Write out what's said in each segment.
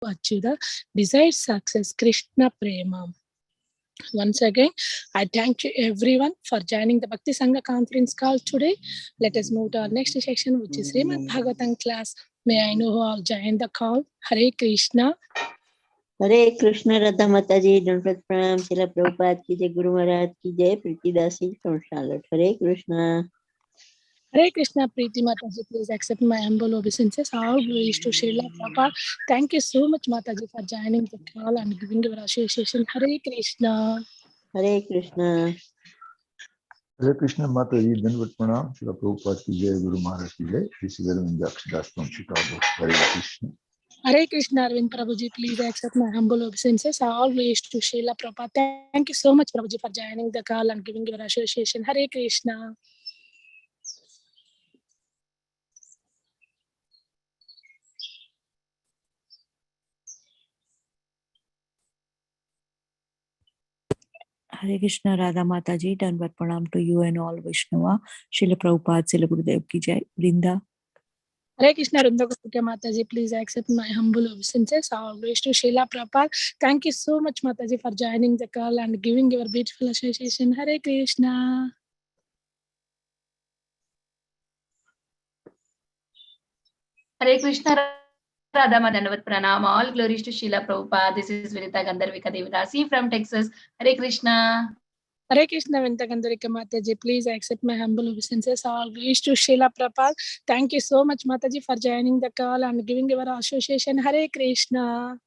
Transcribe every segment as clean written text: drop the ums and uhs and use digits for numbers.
achieve the desired success, Krishna Prema. Once again, I thank you everyone for joining the Bhakti Sangha conference call today. Let us move to our next section, which is Srimad Bhagavatam class. May I know who all joined the call? Hare Krishna. हरे कृष्ण राधा माता जी दंडवत प्रणाम शिला प्रभुपाद की जय गुरु महाराज की जय प्रीतिदासी from Charlotte. Hare Krishna. Hare Krishna, Preeti Mataji, please accept my humble obeisances. All glories to Srila Prabhupada. Thank you so much, Mataji, for joining the call and giving your association. Hare Krishna. Hare Krishna. Hare Krishna Mataji, Dandavat Pranam, Srila Prabhupada ki jai, Guru Maharaj ki jai. This is Arvind Das from Chicago. Hare Krishna. Hare Krishna, Arvind Prabhuji, please accept my humble obeisances. All glories to Srila Prabhupada. Thank you so much, Prabhuji, for joining the call and giving your association. Hare Krishna. Hare Krishna, Radha Mataji, Dandavat Pranam to you and all Vaishnava. Srila Prabhupada, Srila Gurudev ki jai. Vrinda. Hare Krishna, Rundagopika Mataji, please accept my humble obeisances. All glories to Srila Prabhupada. Thank you so much, Mataji, for joining the call and giving your beautiful association. Hare Krishna. Hare Krishna, Radha Madanavat Pranam. All glories to Srila Prabhupada. This is Vinita Gandharvika Devidasi from Texas. Hare Krishna. Hare Krishna, Vinita Gandharvika Mataji, please accept my humble obeisances. All glories to Srila Prabhupada. Thank you so much, Mataji, for joining the call and giving your association. Hare Krishna.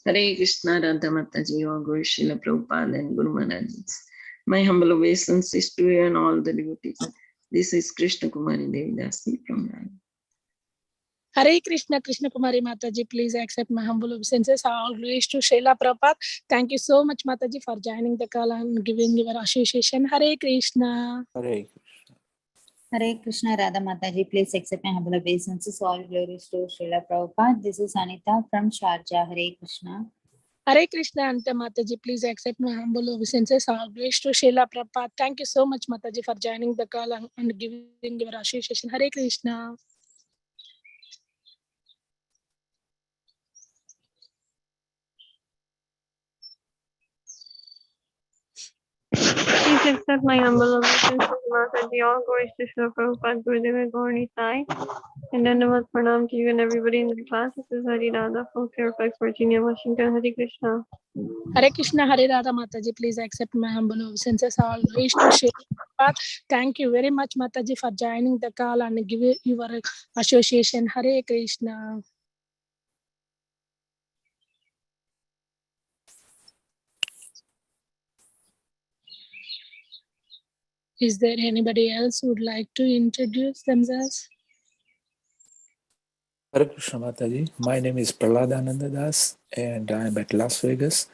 Hare Krishna, Radha Mataji, all glories to Srila Prabhupada and Guru Maharaj. My humble obeisances to you and all the devotees. This is Krishna Kumari Devidasi from Rana. Hare Krishna, Krishna Kumari Mataji, please accept my humble obeisances. All glories to Srila Prabhupada. Thank you so much, Mataji, for joining the call and giving your association. Hare Krishna. Hare Krishna. Hare Krishna, Radha Mataji, please accept my humble obeisances. All glories to Srila Prabhupada. This is Anita from Sharjah. Hare Krishna. Hare Krishna, Anta Mataji, please accept my humble obeisances. All glories to Srila Prabhupada. Thank you so much, Mataji, for joining the call and giving your association. Hare Krishna. Please accept my humble obeisances, Mataji. All glories to Srila Prabhupada, Gurudev and Gauri Sai. And Dandavat Pranam to you and everybody in the class. This is Hari Radha from Fairfax, Virginia, Washington. Hare Krishna. Hare Krishna, Hare Radha Mataji, please accept my humble obeisances. All glories to Srila Prabhupada. Thank you very much, Mataji, for joining the call and giving your association. Hare Krishna. Is there anybody else who would like to introduce themselves? Hare Krishna Mataji. My name is Prahladananda Das and I'm at Las Vegas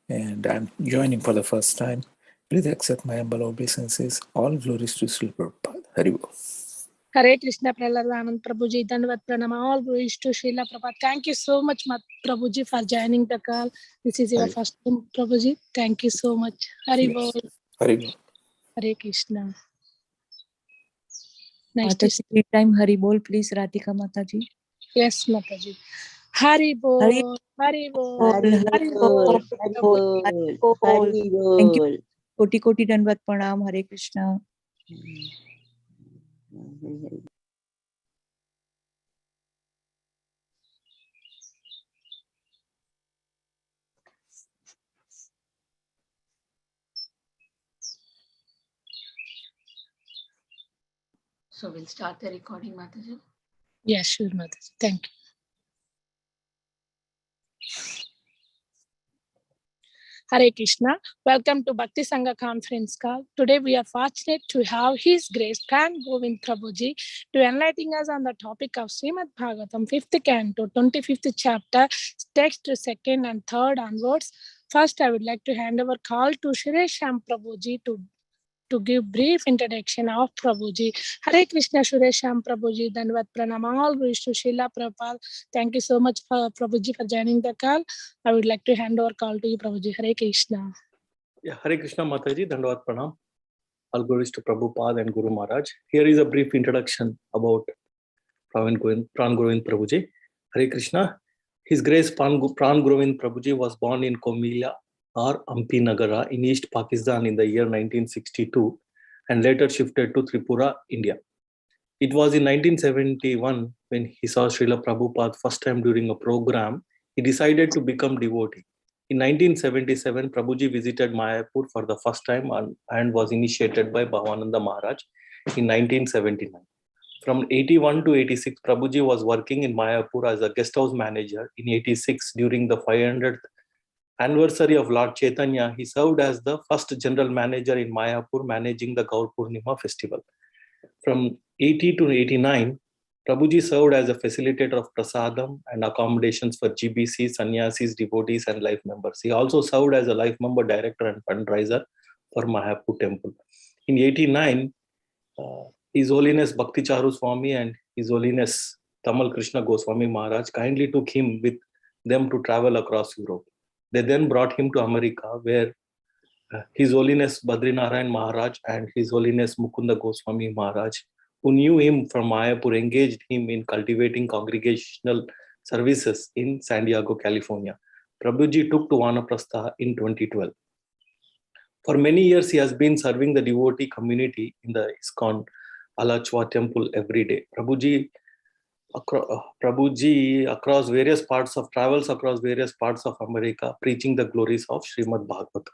and I'm joining for the first time. Please accept my humble obeisances. All glories to Srila Prabhupada. Haribol. Hare Krishna, Prahladanand Prabhuji, Dandavat Pranama, all glories to Srila Prabhupada. Thank you so much, Prabhuji, for joining the call. This is your first time, Prabhuji. Thank you so much. Haribol. Yes. Haribol. Hare Krishna. Nice to Mataji, see you. every time Haribol, please, Radhika Mataji. Yes, Mataji. Haribol. Haribol. Hari Haribol. Bol, Hari Bol, Hari Thank you. Bol. Koti Koti Dandavat Pranam. Hare Krishna. So we'll start the recording, Mataji. Yes, sure, Mataji. Thank you. Hare Krishna. Welcome to Bhakti Sangha conference call. Today we are fortunate to have His Grace Pran Govind Prabhuji to enlighten us on the topic of Srimad Bhagavatam 5th canto, 25th chapter, text 2nd and 3rd onwards. First, I would like to hand over call to Suresham Prabhuji to give brief introduction of Prabhuji. Hare Krishna, Suresham Prabhuji, Dandavat Pranam, all glories to Srila Prabhupada. Thank you so much, for Prabhuji, for joining the call. I would like to hand over call to you, Prabhuji. Hare Krishna. Yeah, Hare Krishna Mataji, Dandavat Pranam. All glories to Prabhupada and Guru Maharaj. Here is a brief introduction about Pran Govind Prabhuji. Hare Krishna. His Grace Pran Govind Prabhuji was born in Komila or Ampi Nagara in East Pakistan in the year 1962 and later shifted to Tripura, India. It was in 1971 when he saw Srila Prabhupada first time during a program, he decided to become devotee. In 1977, Prabhuji visited Mayapur for the first time and was initiated by Bhavananda Maharaj in 1979. From 81 to 86, Prabhuji was working in Mayapur as a guest house manager. In 86, during the 500th anniversary of Lord Chaitanya, he served as the first general manager in Mayapur, managing the Gaur Purnima festival. From 80 to 89, Prabhuji served as a facilitator of prasadam and accommodations for GBC, sannyasis, devotees, and life members. He also served as a life member director and fundraiser for Mayapur temple. In 89, His Holiness Bhakti Charu Swami and His Holiness Tamal Krishna Goswami Maharaj kindly took him with them to travel across Europe. They then brought him to America, where His Holiness Badrinarayan Maharaj and His Holiness Mukunda Goswami Maharaj, who knew him from Mayapur, engaged him in cultivating congregational services in San Diego, California. Prabhuji took to Vanaprastha in 2012. For many years, he has been serving the devotee community in the ISKCON Alachua temple every day. Prabhuji across various parts of America, preaching the glories of Srimad Bhagavatam.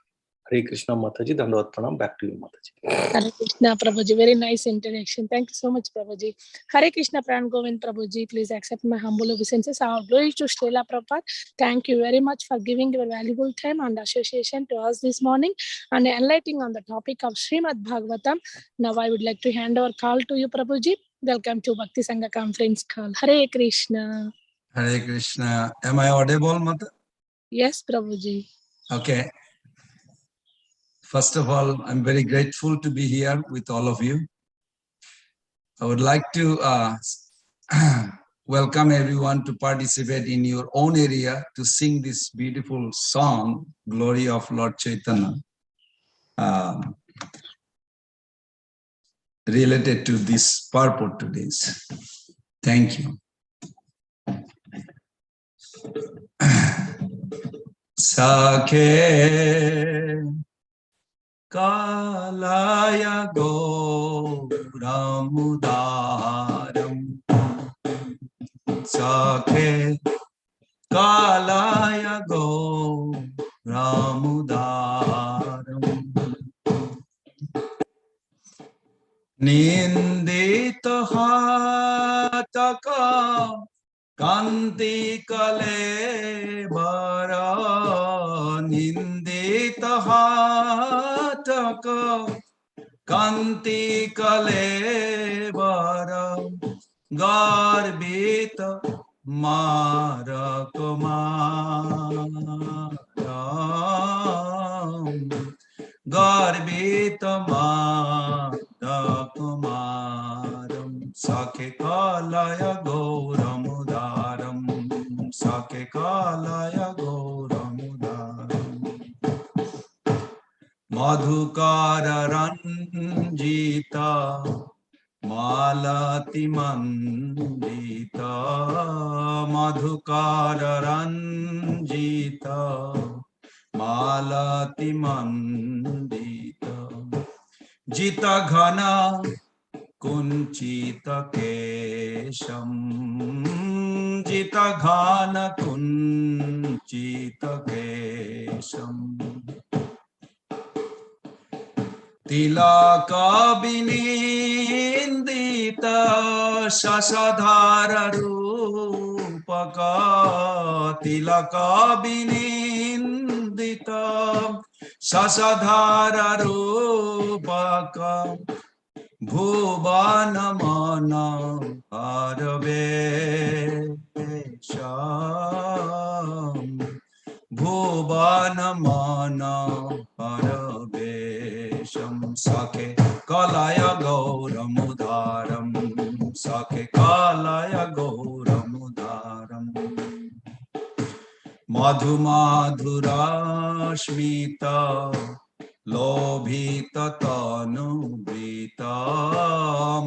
Hare Krishna Mataji, Dandavat Pranam. Back to you, Mataji. Hare Krishna Prabhuji, very nice introduction. Thank you so much, Prabhuji. Hare Krishna Pran Govind Prabhuji, please accept my humble obeisances. Our glory to Srila Prabhupada. Thank you very much for giving your valuable time and association to us this morning and enlightening on the topic of Srimad Bhagavatam. Now I would like to hand over call to you, Prabhuji. Welcome to Bhakti Sangha Conference Call. Hare Krishna. Hare Krishna. Am I audible, Mata? Yes, Prabhuji. Okay. First of all, I'm very grateful to be here with all of you. I would like to welcome everyone to participate in your own area to sing this beautiful song, Glory of Lord Chaitanya, related to this purport today. Thank you. Sakhe Kalaya Gauramudaram Sakhe Kalaya Gauramudaram Nindita Hataka Kanti Kale Bara Nindita Hataka Kanti Kale Bara Garbita Mara Kumaram Garbita Mara Kumaram Sakhe Kalaya Gauramudaram Sakhe Kalaya Gauramudaram Madhukara Ranjita Malati Mandita Madhukara Ranjita Malati Mandita Jita Ghana Kunchita Kesham Jita Ghana Kunchita Kesham Tilaka Binindita Shasadhara Rupaka Tilaka Binindita Shasadhara Rupaka Bhuvana Mana Paravesham Bhuvana Mana Paravesham Sakhe Kalaya Gauramudaram Sakhe Kalaya Gauramudaram Madhu Madhura Shmita Lobhita Tanubhita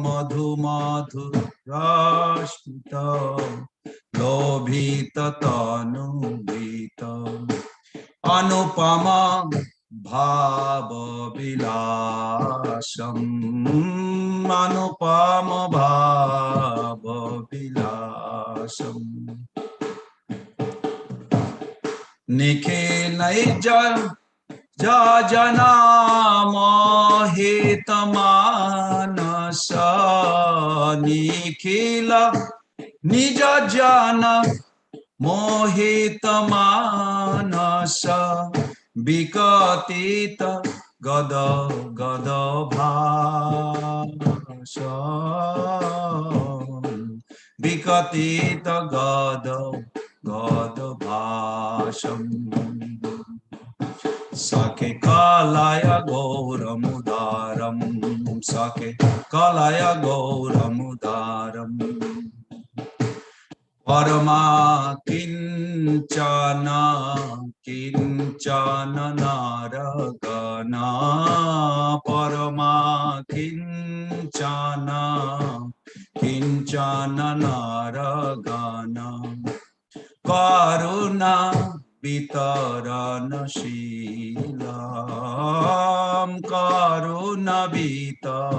Madhu Madhura Shmita लोभित तनुभृत अनुपम भाव विलासम अनुपम भाव विलासम निखिलैर्ज जना मोहित मानस निखिल निज जन मोहित मानस विकटित गद गद भाष विकटित गद गद भाषम सखे कालाय गौरमुदारम सखे कालाय गौरमुदारम परमा किंचन किंचन नारगना परमा किंचन किंचन नारगना करुणा वितरणशीलम करुणा वितरणशीलम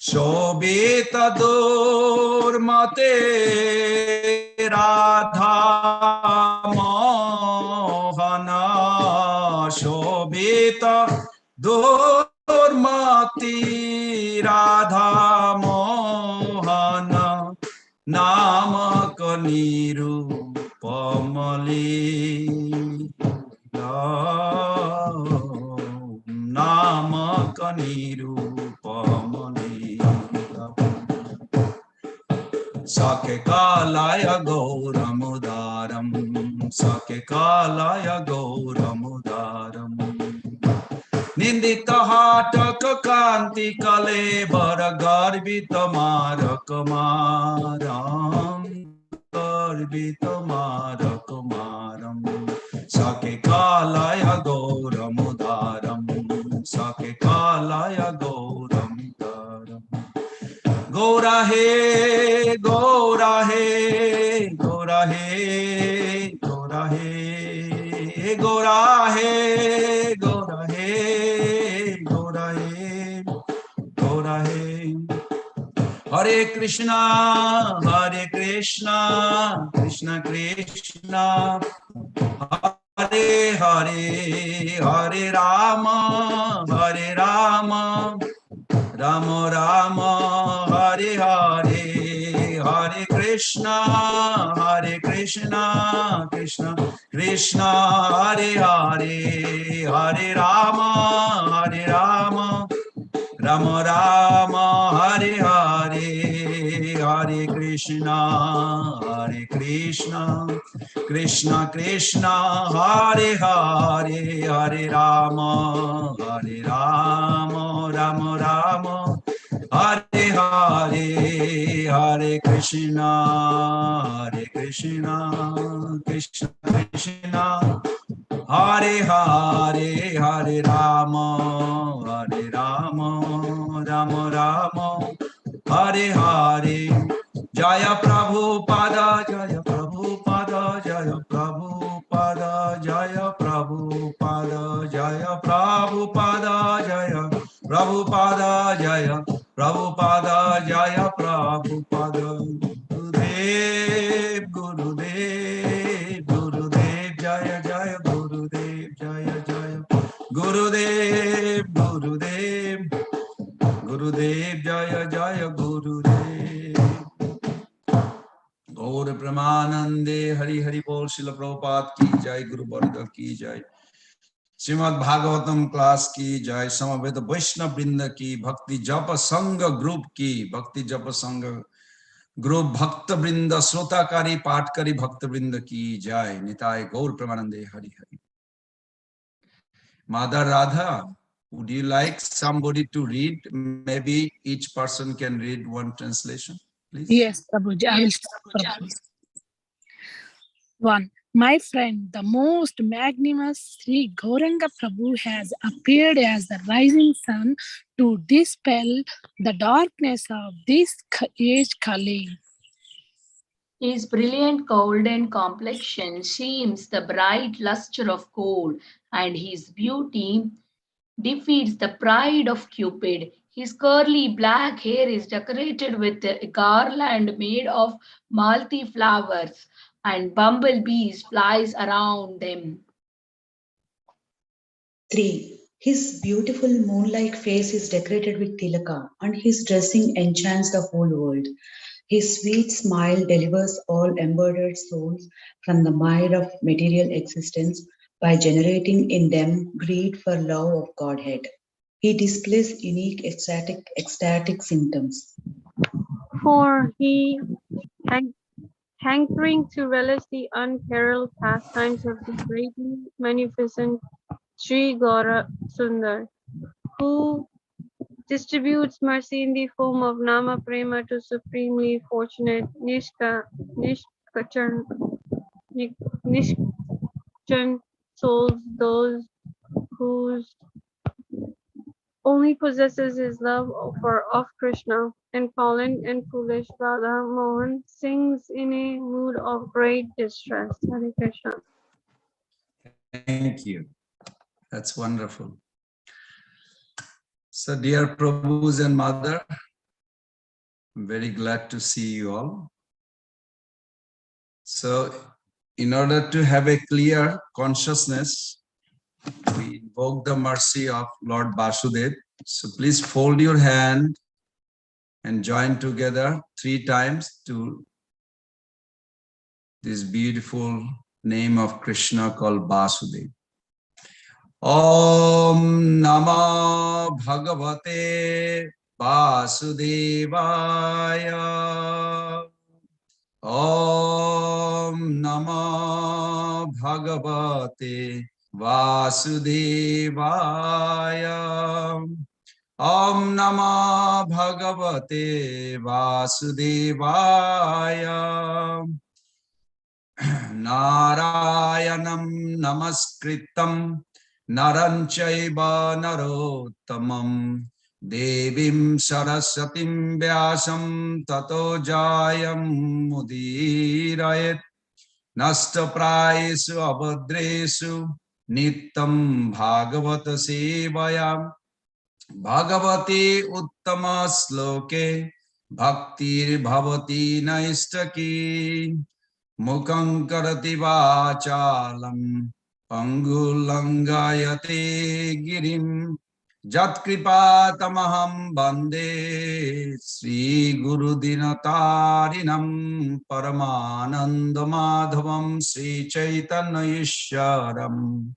शोभित दुर्मते राधा मोहन शोभित दुर्मति राधा मोहन नामक निरूपमलीला नामक निरूपमलीला सखे कालाय गौरमुदारम सखे कालाय गौरमुदारम निंदित हाटक कांति कलेबर गर्वित मारक मारम गर्वित मारक मारम सखे कालाय गौरमुदारम सखे कालाय गौरमुदारम गौरा हे गौरा हे गौरा हे गौरा हे गौरा हे गौरा हे गौरा हे गौरा हे हरे कृष्णा कृष्ण कृष्णा हरे हरे हरे राम राम राम हरे हरे हरे कृष्णा कृष्ण कृष्ण हरे हरे हरे राम राम राम हरे हरे हरे कृष्णा कृष्ण कृष्ण हरे हरे हरे राम राम राम हरे हरे हरे कृष्णा कृष्ण कृष्ण हरे हरे हरे राम राम राम हरे हरे जय प्रभुपाद जय प्रभुपाद जय प्रभुपाद जय प्रभुपाद जय प्रभुपाद जय प्रभुपाद जय प्रभुपाद जय प्रभुपाद गुरुदेव गुरुदेव गुरुदेव जय जय गुरुदेव जय जय गुरुदेव गुरुदेव गुरुदेव जय जय गुरुदेव गौर प्रेमानंदे हरि हरि बोल श्रील प्रभुपाद की जय गुरु वर्ग की जय श्रीमद् भागवतम क्लास की जय समवेत वैष्णव वृंद की भक्ति जप संघ ग्रुप की भक्ति जप संघ ग्रुप भक्त वृंद श्रोताकारी पाठकारी भक्त वृंद की जय निताय गौर प्रेमानंदे Hari Hari Mother Radha, would you like somebody to read? Maybe each person can read one translation, please. Yes, Prabhuji, I will start. 1. My friend, the most magnanimous Sri Gauranga Prabhu has appeared as the rising sun to dispel the darkness of this age Kali. His brilliant golden complexion seems the bright luster of gold, and his beauty defeats the pride of Cupid. His curly black hair is decorated with a garland made of malti flowers, and bumblebees flies around them. 3. His beautiful moon-like face is decorated with tilaka, and his dressing enchants the whole world. His sweet smile delivers all embodied souls from the mire of material existence by generating in them greed for love of Godhead. He displays unique ecstatic symptoms. 4. He hankering to relish the unparalleled pastimes of the greatly magnificent Sri Gaura Sundar, who distributes mercy in the form of Nama Prema to supremely fortunate Nishkachan souls, those whose only possesses his love of Krishna, and fallen and foolish Radha Mohan sings in a mood of great distress. Hare Krishna. Thank you. That's wonderful. So, dear Prabhus and Mother, I'm very glad to see you all. So, in order to have a clear consciousness, we invoke the mercy of Lord Vasudev. So please fold your hand and join together 3 times to this beautiful name of Krishna called Vasudev. Om Namah Bhagavate Vasudevaya. Om Namah Bhagavate Vasudevaya. Om Namah Bhagavate Vasudevaya. Narayanam Namaskritam Naram Chaiva Narottamam Devim Saraswatim Vyasam Tato Jayam Mudirayet Nastaprayesu Abhadresu Nittam Bhagavata Sevayam Bhagavati Uttama Sloke Bhaktir Bhavati Naistaki Mukhaṁ Karati Vachalam Pangulangayate Girim Jatkripa Tamaham Bande Sri Guru Dinatarinam Paramananda Madhavam Sri Chaitanya Ishwaram.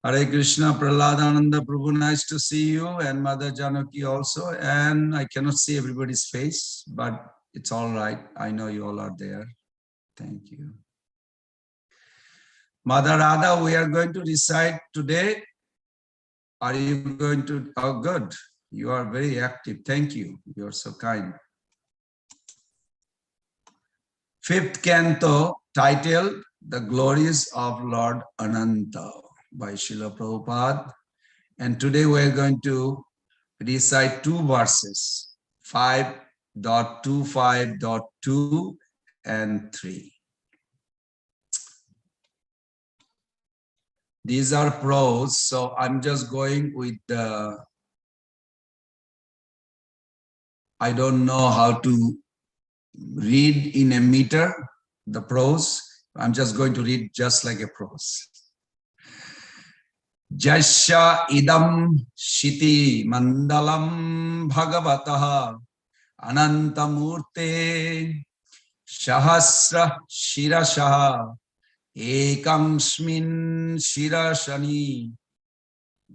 Hare Krishna, Praladananda Prabhu, nice to see you, and Mother Janaki also. And I cannot see everybody's face, but it's all right. I know you all are there. Thank you. Mother Radha, we are going to recite today. Are you going to? Oh, good. You are very active. Thank you. You are so kind. 5th canto, titled The Glories of Lord Ananta by Srila Prabhupada. And today we are going to recite 2 verses, 5.25.2 and 3. These are prose, so I'm just going with the, I don't know how to read in a meter, the prose. I'm just going to read just like a prose. Jasya idam shiti mandalam bhagavataha anantamurte shahasra shirashaha ekamsmin shirashani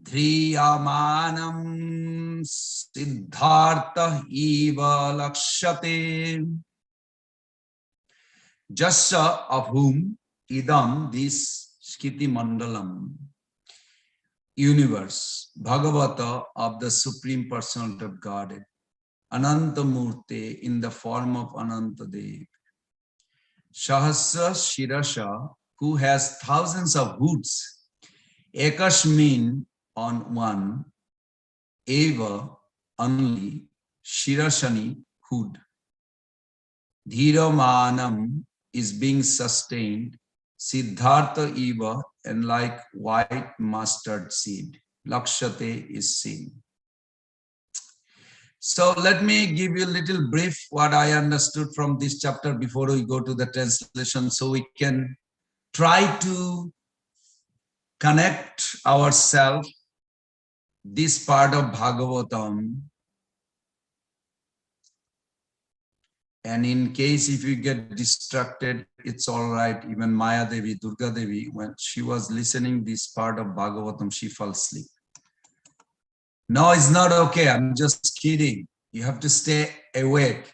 dhriyamanam siddhartha eva lakshate. Jasya, of whom, idam, this skiti mandalam, universe, Bhagavata, of the Supreme Personality of Godhead, Anantamurte, in the form of Anantadev, Sahasra Shirasha, who has thousands of hoods, Ekashmin on one, Eva only, Shirashani hood. Dhiramanam is being sustained, Siddhartha Eva, and like white mustard seed. Lakshate is seen. So let me give you a little brief what I understood from this chapter before we go to the translation, so we can try to connect ourselves this part of Bhagavatam. And in case if you get distracted, it's all right. Even Maya Devi, Durga Devi, when she was listening this part of Bhagavatam, she fell asleep. No, it's not okay. I'm just kidding. You have to stay awake.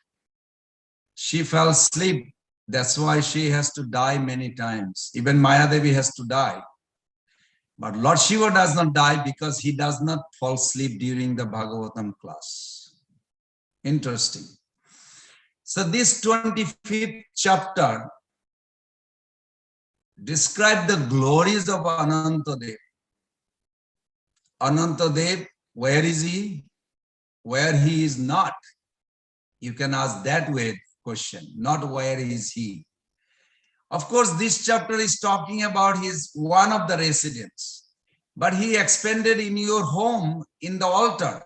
She fell asleep. That's why she has to die many times. Even Maya Devi has to die. But Lord Shiva does not die because he does not fall asleep during the Bhagavatam class. Interesting. So this 25th chapter describes the glories of Anantadev. Anantadev, where is he? Where he is not. You can ask that way question, not where is he. Of course, this chapter is talking about his one of the residents, but he expanded in your home in the altar.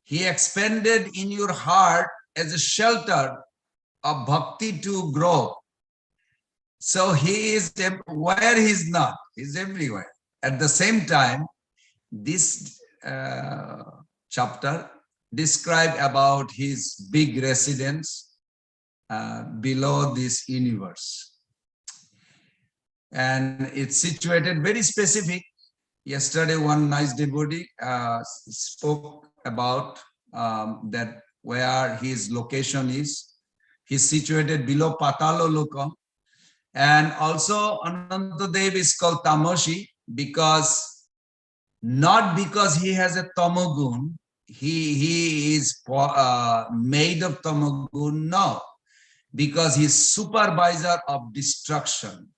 He expanded in your heart as a shelter of bhakti to grow. So he is where he is not, he is everywhere. At the same time, this chapter describes about his big residence below this universe. And it's situated very specific. Yesterday, one nice devotee spoke about that where his location is. He's situated below Patalo Loka. And also Anantadev is called Tamoshi because, not because he has a tamogun, he is made of tamogun, no, because he's supervisor of destruction.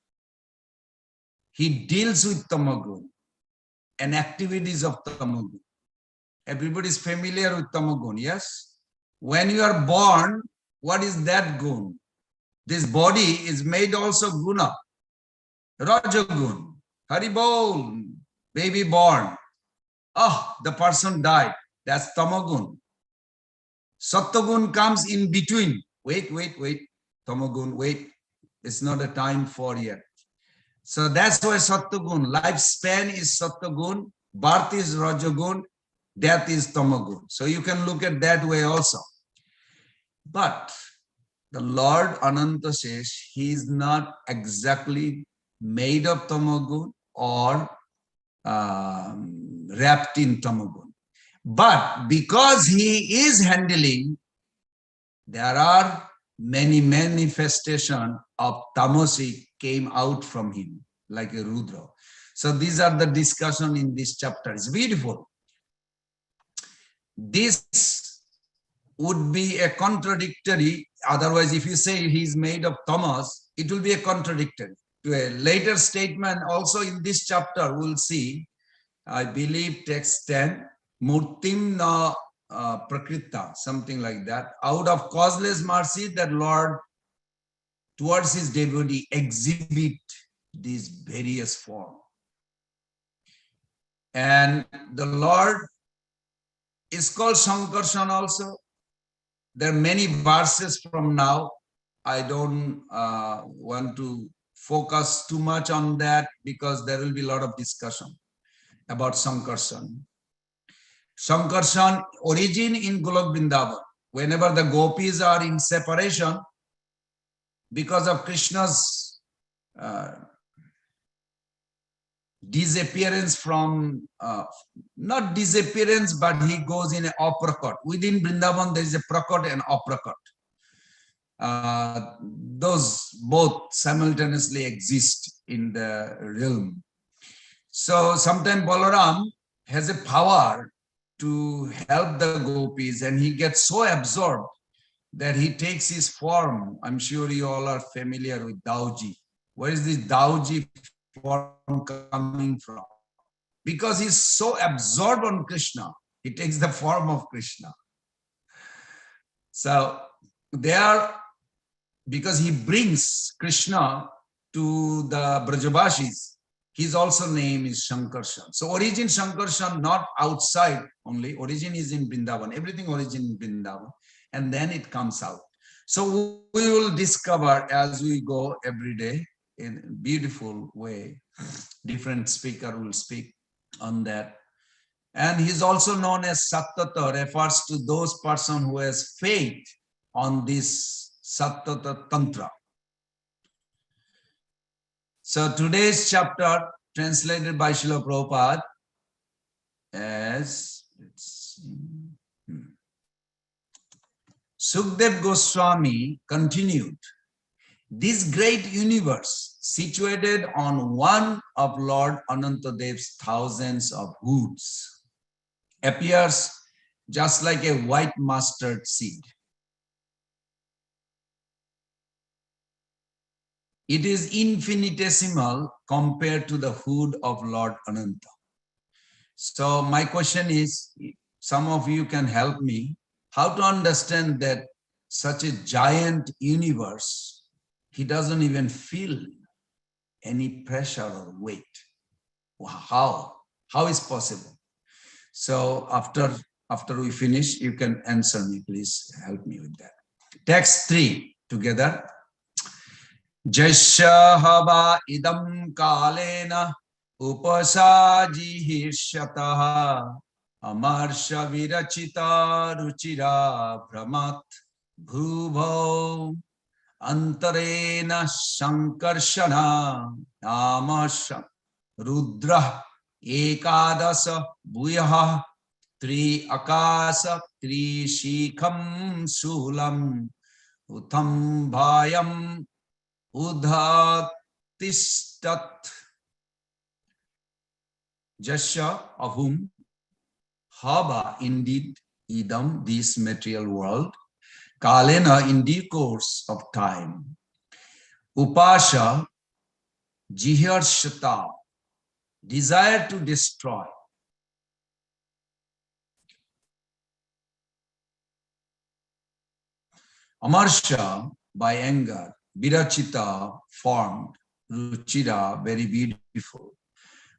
He deals with tamogun and activities of tamogun. Everybody is familiar with tamogun, yes? When you are born, what is that gun? This body is made also guna, rajagun, haribol, baby born. Oh, the person died. That's tamagun. Sattagun comes in between. Wait. Tamagun, wait. It's not a time for yet. So that's why Sattagun. Lifespan is Sattagun, birth is Rajagun, death is Tamagun. So you can look at that way also. But the Lord Ananta says he is not exactly made of Tamagun or wrapped in Tamagun. But because he is handling, there are many manifestations of Tamasi came out from him, like a Rudra. So these are the discussion in this chapter. It's beautiful. This would be a contradictory, otherwise if you say he's made of Tamas, it will be a contradictory. To a later statement also in this chapter, we'll see, I believe text 10, Murtim na Prakrita, something like that. Out of causeless mercy, that Lord towards his devotee exhibit these various forms. And the Lord is called Sankarshan also. There are many verses from now. I don't want to focus too much on that because there will be a lot of discussion about Sankarshan. Sankarshan origin in Golok Vrindavan. Whenever the gopis are in separation because of Krishna's disappearance from, not disappearance, but he goes in an uprakot. Within Vrindavan, there is a prakot and uprakot. Those both simultaneously exist in the realm. So sometimes Balaram has a power to help the gopis and he gets so absorbed that he takes his form. I'm sure you all are familiar with Dauji. Where is this Dauji form coming from? Because he's so absorbed on Krishna, he takes the form of Krishna. So there, because he brings Krishna to the Brajabashis, his also name is Shankarshan. So origin Shankarshan, not outside only, origin is in Vrindavan, everything origin in Vrindavan, and then it comes out. So we will discover as we go every day in a beautiful way. Different speaker will speak on that. And he's also known as Sattata, refers to those person who has faith on this Sattata Tantra. So today's chapter, translated by Srila Prabhupada, as, let's see, Sukdev Goswami continued, this great universe situated on one of Lord Anantadev's thousands of hoods appears just like a white mustard seed. It is infinitesimal compared to the hood of Lord Ananta. So my question is, some of you can help me, how to understand that such a giant universe, he doesn't even feel any pressure or weight. How is possible? So after we finish, you can answer me, please help me with that. Text 3 together. Jasya hava idam kalena upasajihishyataha amarsha virachita ruchira brahmat bhubho antarena shankarshana namasha rudra ekadasa bhuyaha tri akasa tri shikham sulam utham bhayam udhatistat. Jasya, of whom, hava, indeed, idam, this material world, kalena, in due course of time, upasha, jiharshata, desire to destroy, amarsha, by anger, virachita, formed, ruchira, very beautiful,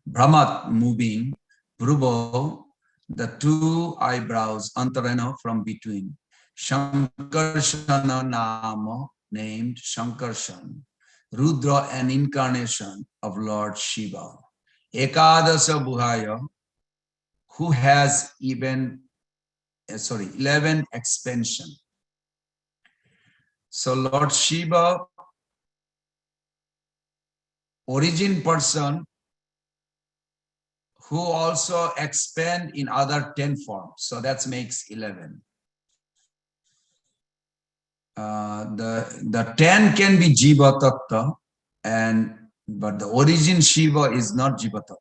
brahmat, moving, Prubho, the two eyebrows, antarana, from between, Shankarshana nama, named Shankarshan, Rudra, an incarnation of Lord Shiva, Ekadasa Bhuhaya, who has 11 expansion. So Lord Shiva, origin person, who also expand in other 10 forms. So that makes 11. The 10 can be Jiva Tattva, but the origin Shiva is not Jiva Tattva.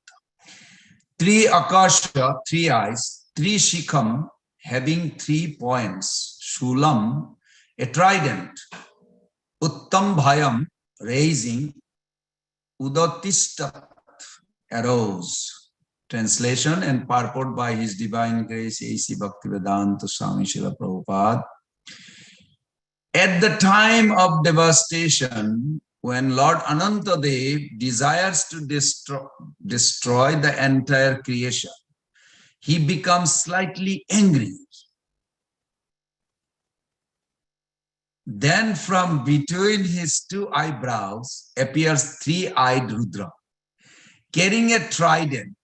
3 Akasha, 3 eyes, 3 Shikham, having 3 points, Shulam, a trident, Uttam Bhayam, raising, Udatistat, arose. Translation and purport by His Divine Grace A.C. Bhaktivedanta Swami Srila Prabhupada. At the time of devastation, when Lord Anantadev desires to destroy the entire creation, he becomes slightly angry. Then from between his 2 eyebrows appears 3-eyed Rudra, carrying a trident.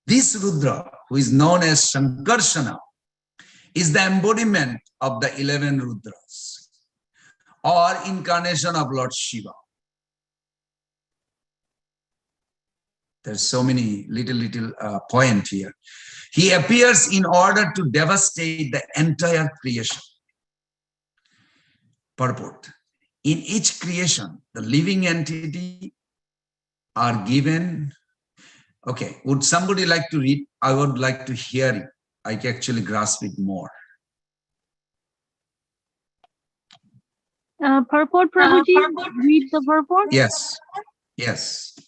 This Rudra, who is known as Shankarshana, is the embodiment of the 11 Rudras, or incarnation of Lord Shiva. There's so many little point here. He appears in order to devastate the entire creation. Purport. In each creation, the living entity are given. Okay, would somebody like to read? I would like to hear it. I can actually grasp it more. Purport, Prabhuji, read the purport. Yes. Yes.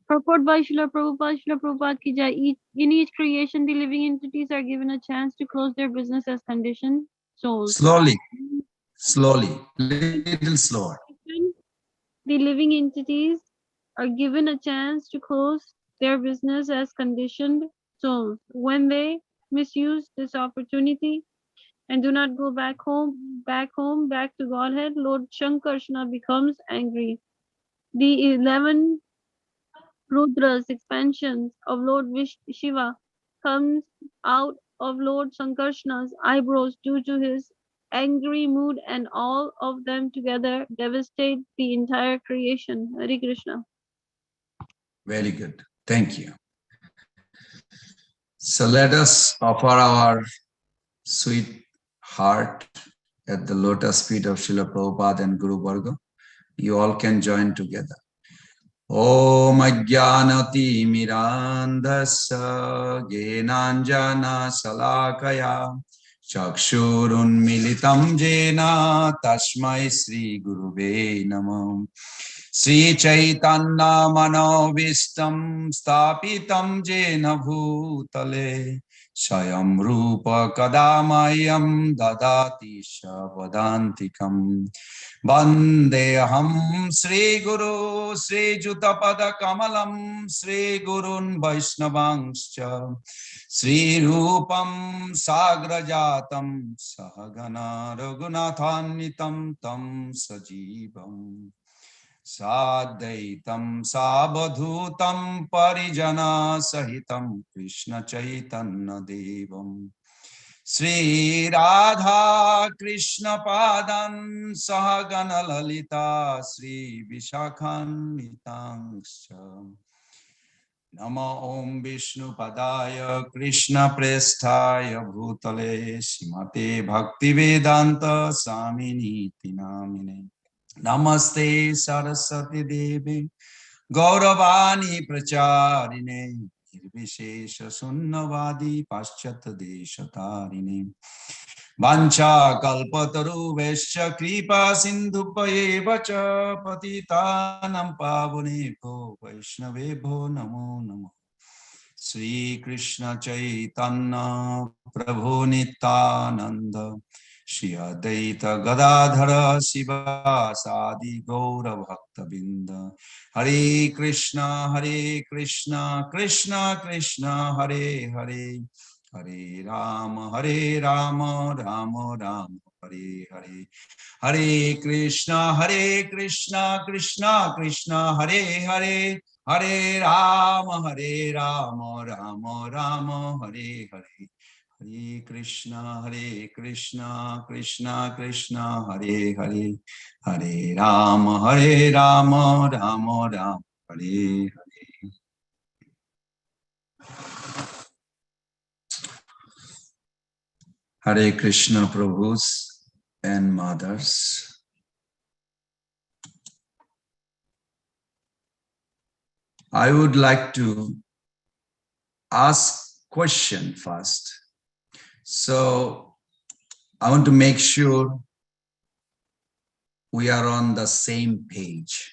Purport by Srila Prabhupada. Srila Prabhupada ki jai. In each creation, the living entities are given a chance to close their business as conditioned souls. Slowly. Little slower. The living entities are given a chance to close their business as conditioned souls. When they misuse this opportunity and do not go back to Godhead, Lord Shankarshna becomes angry. The 11 Rudras, expansions of Lord Shiva, comes out of Lord Sankarshna's eyebrows due to his angry mood, and all of them together devastate the entire creation. Hare Krishna. Very good. Thank you. So let us offer our sweet heart at the lotus feet of Srila Prabhupada and Guru Varga. You all can join together. Om Ajnanati Mirandhasya Jnananjana Salakaya Chakshurun Militam Jena Tasmai Sri Guruve Namah Sri Chaitanya Manovistam Stapitam Jena Bhutale Swayam Rupa Kadamayam Dadati Shavadantikam Vandeham Sri Guru Sri Jutapada Kamalam Sri Gurun Vaishnavangscha Sri Rupam Sagrajatam Sahagana Raghunathanitam Tam Sajivam Sadaitam Sabadhutam Parijana Sahitam Krishna Chaitanya Devam Sri Radha Krishna Padan Sahagana Lalita Sri Vishakhanitangscha Nama Om Vishnu Padaya Krishna Prestaya Bhutale Srimate Bhaktivedanta Swamini Namine Namaste Saraswati Devi Gauravani Pracharine Nirvishesha Sunnavadi Paschat Deshatarine Vancha Kalpataru Vesha Kripa Sindhupaye Vacha Patitanam Pavunebho Vaishnavebho Namo Namo Sri Krishna Chaitanya Prabhu Nityananda Shri Advaita Gadadhara Shiva Sadi Gaura Bhakta Binda Hare Krishna Krishna Krishna Hare Hare Hare Rama Rama Rama Hare Hare Hare Krishna Krishna Krishna Hare Hare Hare Rama Rama Rama Hare Hare Hare Krishna Krishna Krishna Hare Hare Hare Rama Rama Rama Hare Hare. Hare Krishna Prabhus and mothers. I would like to ask question first. So I want to make sure we are on the same page.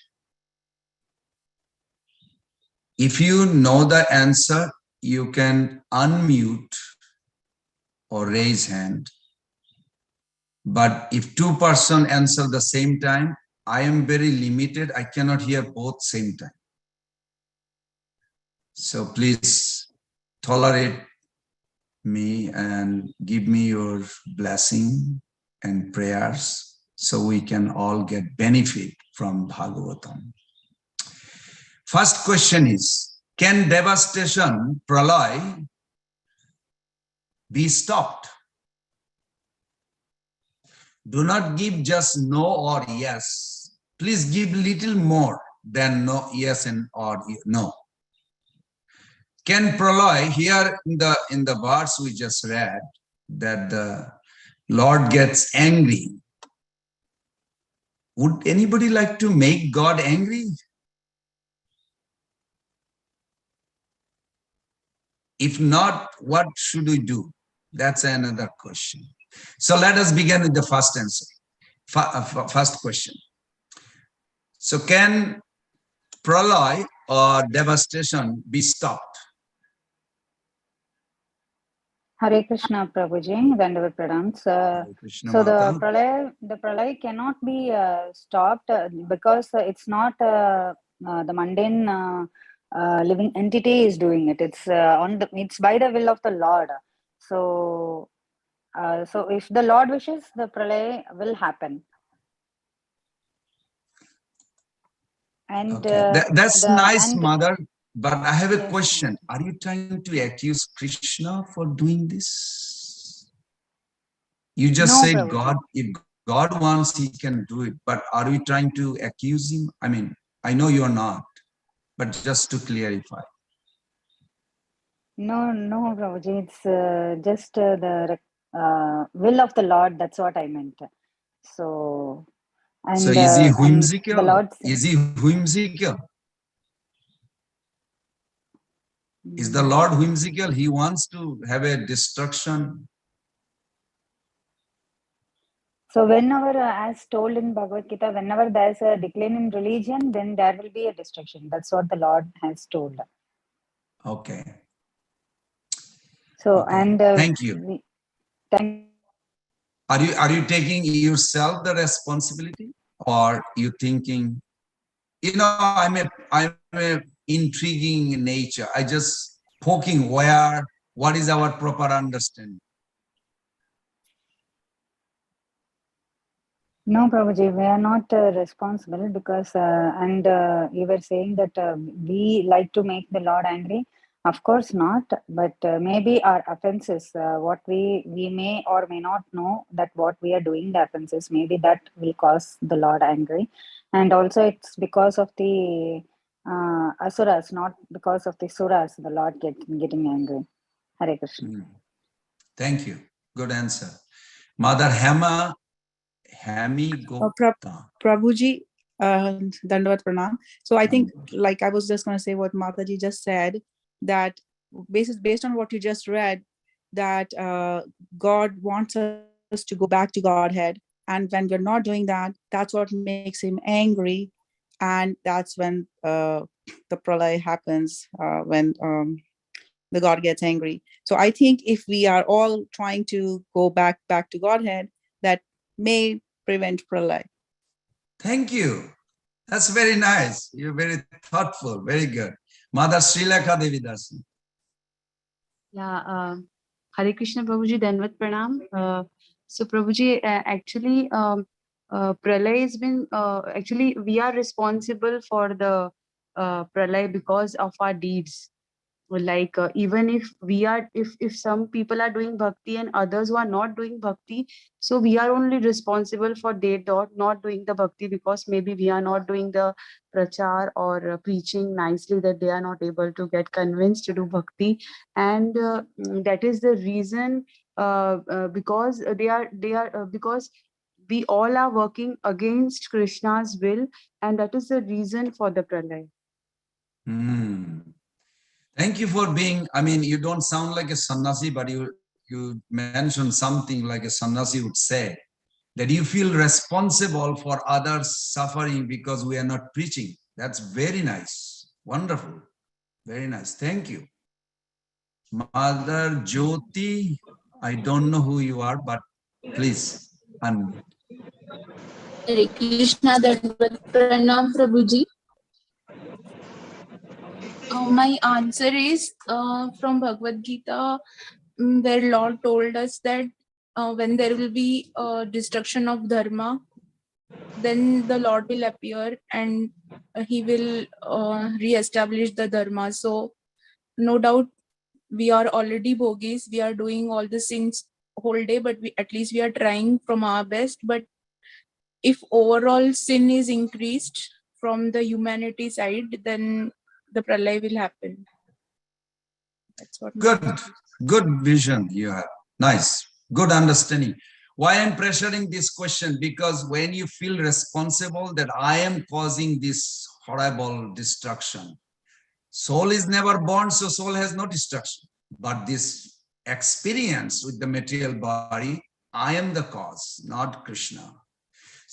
If you know the answer, you can unmute or raise hand. But if two persons answer the same time, I am very limited. I cannot hear both same time. So please tolerate me and give me your blessing and prayers so we can all get benefit from Bhagavatam. First question is, can devastation, pralay, be stopped? Do not give just no or yes. Please give little more than no, yes and or no. Can pralay, here in the verse we just read, that the Lord gets angry. Would anybody like to make God angry? If not, what should we do? That's another question. So let us begin with the first answer. First question. So can pralay or devastation be stopped? Hare Krishna, Prabhuji, Dandavat Pradams. Hare Krishna So Mata. the pralay cannot be stopped because it's not the mundane living entity is doing it. It's it's by the will of the Lord. So so if the Lord wishes, the pralay will happen. And Okay, that's nice, and mother. But I have a yes, question. Are you trying to accuse Krishna for doing this? You just no, said Prabhuji. God, if God wants, he can do it. But are we trying to accuse him? I mean, I know you're not, but just to clarify. No, no, Prabhuji. It's just the will of the Lord. That's what I meant. So So and is he and the whimsical? Lord Is he whimsical? Is the Lord whimsical? He wants to have a destruction. So whenever, as told in Bhagavad-Gita, whenever there's a decline in religion, then there will be a destruction. That's what the Lord has told. Okay. So Okay. and Thank you. thank. Are you taking yourself the responsibility, or you thinking, I'm a intriguing nature. I just poking what is our proper understanding. No, Prabhuji, we are not responsible because, and you were saying that we like to make the Lord angry. Of course not, but maybe our offenses, what we may or may not know that what we are doing, the offenses, maybe that will cause the Lord angry. And also it's because of the asuras, not because of the suras, the Lord getting angry. Hare Krishna. Thank you. Good answer. Mother Hami Gupta. Prabhuji, Dandavat Pranam. So I think, like I was just going to say what Mataji just said, that based on what you just read, that God wants us to go back to Godhead. And when we're not doing that, that's what makes him angry. And that's when the pralay happens, when the God gets angry. So I think if we are all trying to go back to Godhead, that may prevent pralay. Thank you. That's very nice. You're very thoughtful. Very good. Mother Srilekha Devidasi. Yeah, Hare Krishna Prabhuji, Dandavat Pranam. So Prabhuji, actually, pralay has been, actually, we are responsible for the pralay because of our deeds. Like even if we are, if some people are doing bhakti and others who are not doing bhakti, so we are only responsible for they not doing the bhakti because maybe we are not doing the prachar or preaching nicely, that they are not able to get convinced to do bhakti. And that is the reason, because they are because we all are working against Krishna's will, and that is the reason for the pralay. Thank you for being, you don't sound like a sannyasi, but you mentioned something like a sannyasi would say, that you feel responsible for others suffering because we are not preaching. That's very nice. Wonderful. Very nice. Thank you. Mother Jyoti, I don't know who you are, but please unmute. Hare Krishna, Dandavat Pranam Prabhuji. My answer is from Bhagavad-Gita, where Lord told us that when there will be destruction of dharma, then the Lord will appear and he will re-establish the dharma. So no doubt we are already bogies. We are doing all the sins whole day, but at least we are trying from our best. But if overall sin is increased from the humanity side, then the pralay will happen. That's what. Good vision you have. Nice. Good understanding. Why I'm pressuring this question? Because when you feel responsible that I am causing this horrible destruction, soul is never born, so soul has no destruction. But this experience with the material body, I am the cause, not Krishna.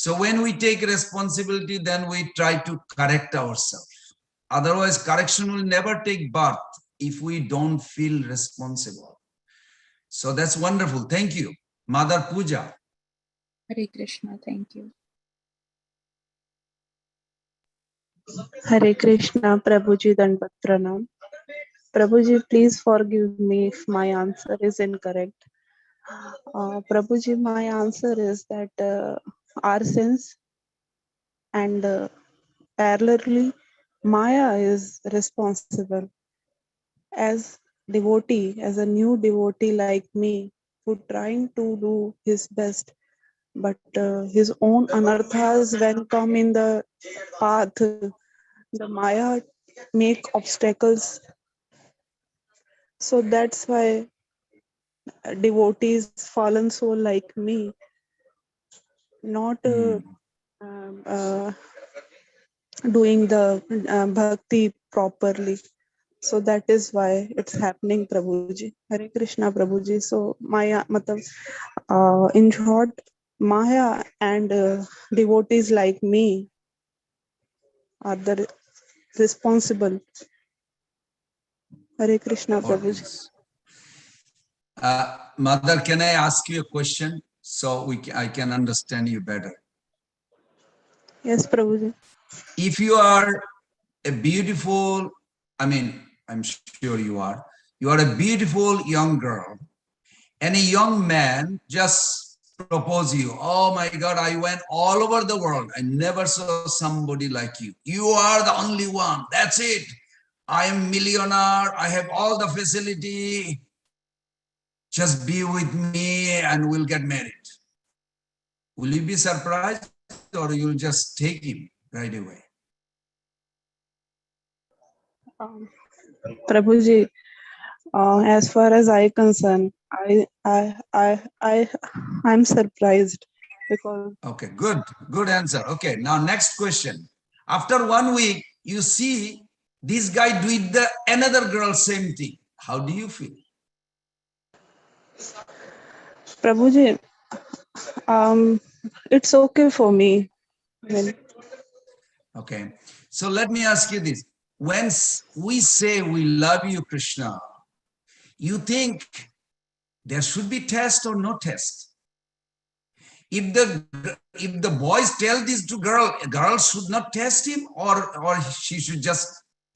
So when we take responsibility, then we try to correct ourselves. Otherwise, correction will never take birth if we don't feel responsible. So that's wonderful. Thank you. Mother Puja. Hare Krishna. Thank you. Hare Krishna, Prabhuji Dandavat Pranam. Prabhuji, please forgive me if my answer is incorrect. Prabhuji, my answer is that our sins and parallelly Maya is responsible. As devotee, as a new devotee like me, who trying to do his best, but his own anarthas when come in the path, the Maya make obstacles. So that's why devotees, fallen soul like me, not doing the bhakti properly. So that is why it's happening, Prabhuji. Hare Krishna, Prabhuji. So Maya, in short, Maya and devotees like me are the responsible. Hare Krishna, Prabhuji. Mother, can I ask you a question so I can understand you better? Yes, Prabhuji. If you are a beautiful, I'm sure you are a beautiful young girl, and a young man just propose you. Oh my God, I went all over the world. I never saw somebody like you. You are the only one. That's it. I am millionaire. I have all the facility. Just be with me and we'll get married. Will you be surprised or you'll just take him right away? Prabhuji, as far as I concern, I'm surprised because. Okay, good answer. Okay, now next question. After 1 week, you see this guy doing the another girl same thing. How do you feel? Prabhuji, it's okay for me. Okay, so let me ask you this. When we say we love you, Krishna, you think there should be test or no test? If the boys tell this to girls should not test him, or she should just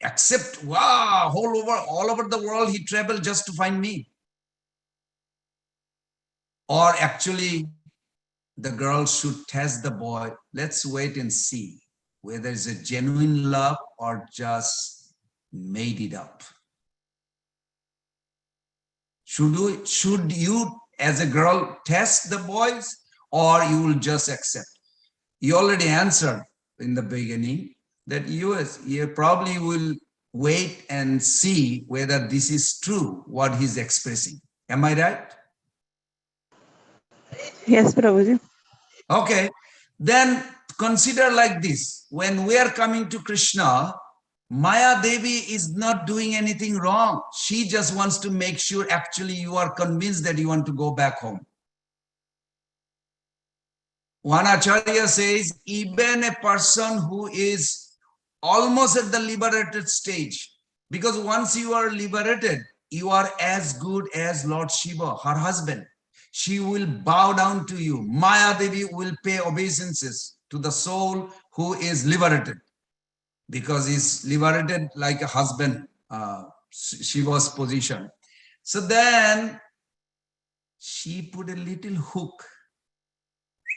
accept, wow, all over the world he traveled just to find me. Or actually the girl should test the boy. Let's wait and see whether it's a genuine love or just made it up. Should you as a girl test the boys, or you will just accept? You already answered in the beginning that you probably will wait and see whether this is true, what he's expressing. Am I right? Yes, Prabhuji. Okay, then consider like this. When we are coming to Krishna, Maya Devi is not doing anything wrong. She just wants to make sure actually you are convinced that you want to go back home. One Acharya says, even a person who is almost at the liberated stage, because once you are liberated, you are as good as Lord Shiva, her husband. She will bow down to you. Maya Devi will pay obeisances to the soul who is liberated, because he's liberated like a husband, Shiva's position. So then she put a little hook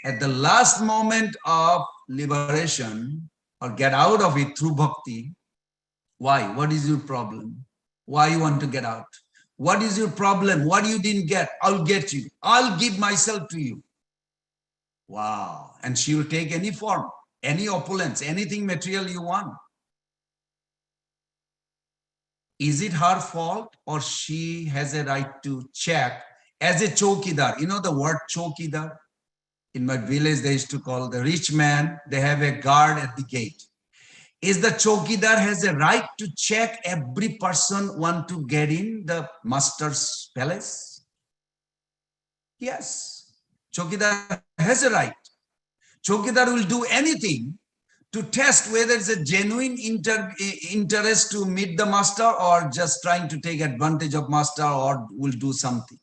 at the last moment of liberation, or get out of it through bhakti. Why? What is your problem? Why you want to get out? What is your problem? What you didn't get? I'll get you. I'll give myself to you. Wow. And she will take any form, any opulence, anything material you want. Is it her fault, or she has a right to check as a chowkidar? You know the word chowkidar? In my village, they used to call the rich man, they have a guard at the gate. Is the chowkidar has a right to check every person want to get in the master's palace? Yes, chowkidar has a right. Chokidar will do anything to test whether it's a genuine interest to meet the master or just trying to take advantage of master or will do something.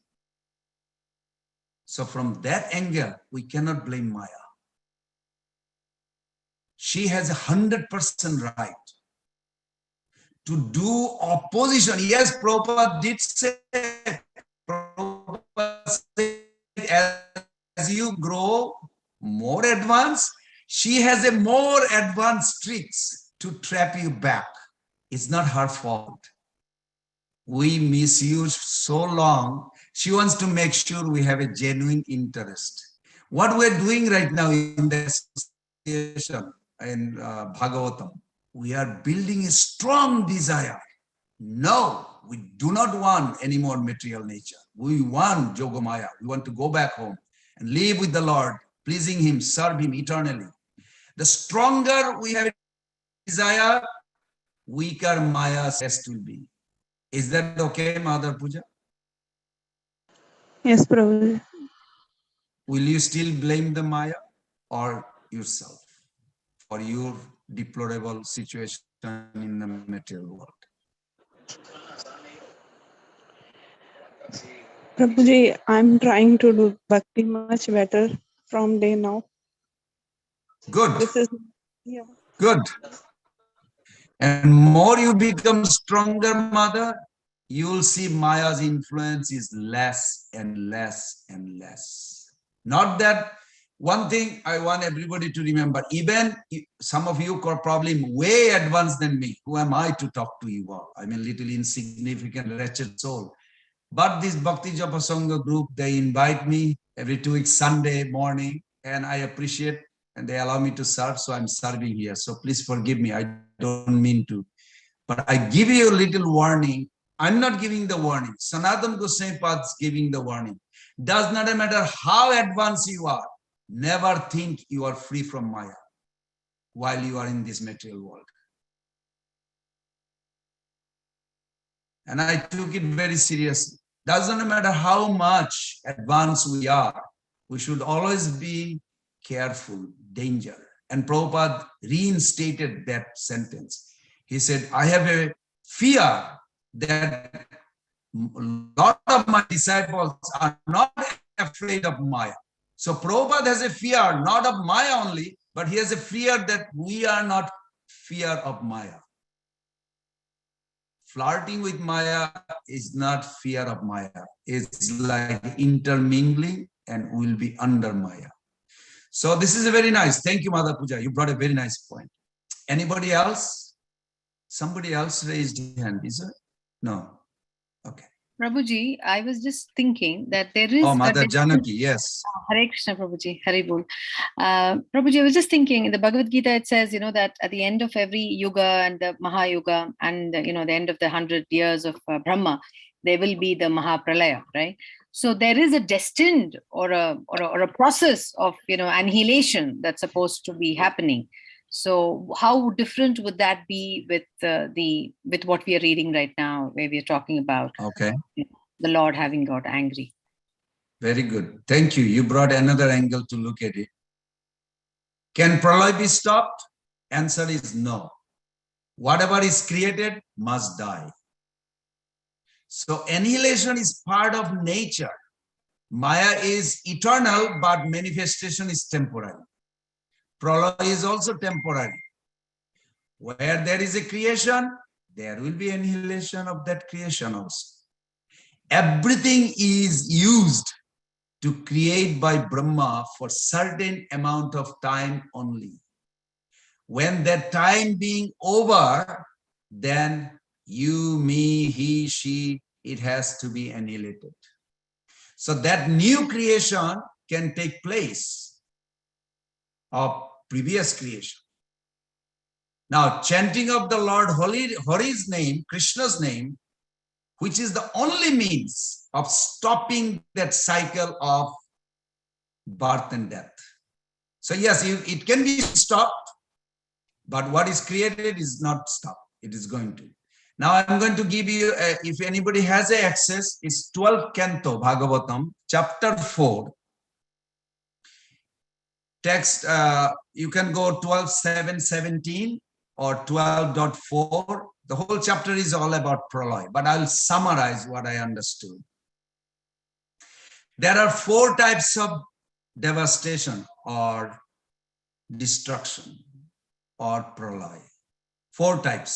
So from that angle, we cannot blame Maya. She has 100% right to do opposition. Yes, Prabhupada did say, Prabhupada said, as you grow more advanced, she has a more advanced tricks to trap you back. It's not her fault. We misuse so long. She wants to make sure we have a genuine interest. What we're doing right now in the association in Bhagavatam, we are building a strong desire. No, we do not want any more material nature. We want Yogamaya. We want to go back home and live with the Lord, pleasing Him, serve Him eternally. The stronger we have a desire, weaker Maya's test will be. Is that okay, Mother Puja? Yes, Prabhu. Will you still blame the Maya or yourself for your deplorable situation in the material world? Prabhuji, I'm trying to do bhakti much better from day now. Good. This is, yeah. Good. And more you become stronger, Mother, you'll see Maya's influence is less and less and less. Not that one thing I want everybody to remember, even some of you are probably way advanced than me. Who am I to talk to you all? I'm a little insignificant, wretched soul. But this Bhakti Japa Sangha group, they invite me every 2 weeks, Sunday morning, and I appreciate, and they allow me to serve, so I'm serving here. So please forgive me, I don't mean to. But I give you a little warning. I'm not giving the warning. Sanatana Goswami Pad's giving the warning. Does not matter how advanced you are, never think you are free from Maya while you are in this material world. And I took it very seriously. Doesn't matter how much advanced we are, we should always be careful, danger. And Prabhupada reinstated that sentence. He said, I have a fear that a lot of my disciples are not afraid of Maya. So Prabhupada has a fear, not of Maya only, but he has a fear that we are not fear of Maya. Flirting with Maya is not fear of Maya. It's like intermingling and we'll be under Maya. So this is a very nice. Thank you, Mother Puja. You brought a very nice point. Anybody else? Somebody else raised hand, is it? No. Okay. Prabhuji, I was just thinking that there is. Oh, Mother Janaki, yes. Hare Krishna, Prabhuji. Hare Bol. Prabhuji, I was just thinking in the Bhagavad-Gita, it says, that at the end of every yuga and the Mahayuga and, the end of the 100 years of Brahma, there will be the Mahapralaya, right? So there is a destined or a process of, annihilation that's supposed to be happening. So how different would that be with what we are reading right now, where we are talking about the Lord having got angry? Very good. Thank you. You brought another angle to look at it. Can Pralay be stopped? Answer is no. Whatever is created must die. So annihilation is part of nature. Maya is eternal, but manifestation is temporary. Pralay is also temporary. Where there is a creation, there will be annihilation of that creation also. Everything is used to create by Brahma for certain amount of time only. When that time being over, then you, me, he, she, it has to be annihilated. So that new creation can take place of previous creation. Now, chanting of the Lord Hari's name, Krishna's name, which is the only means of stopping that cycle of birth and death. So yes, it can be stopped, but what is created is not stopped. It is going to. Now I'm going to give you, if anybody has access, it's 12th canto, Bhagavatam, chapter 4, text, you can go 12.7.17 or 12.4. The whole chapter is all about pralay, but I'll summarize what I understood. There are 4 types of devastation or destruction or pralay. 4 types.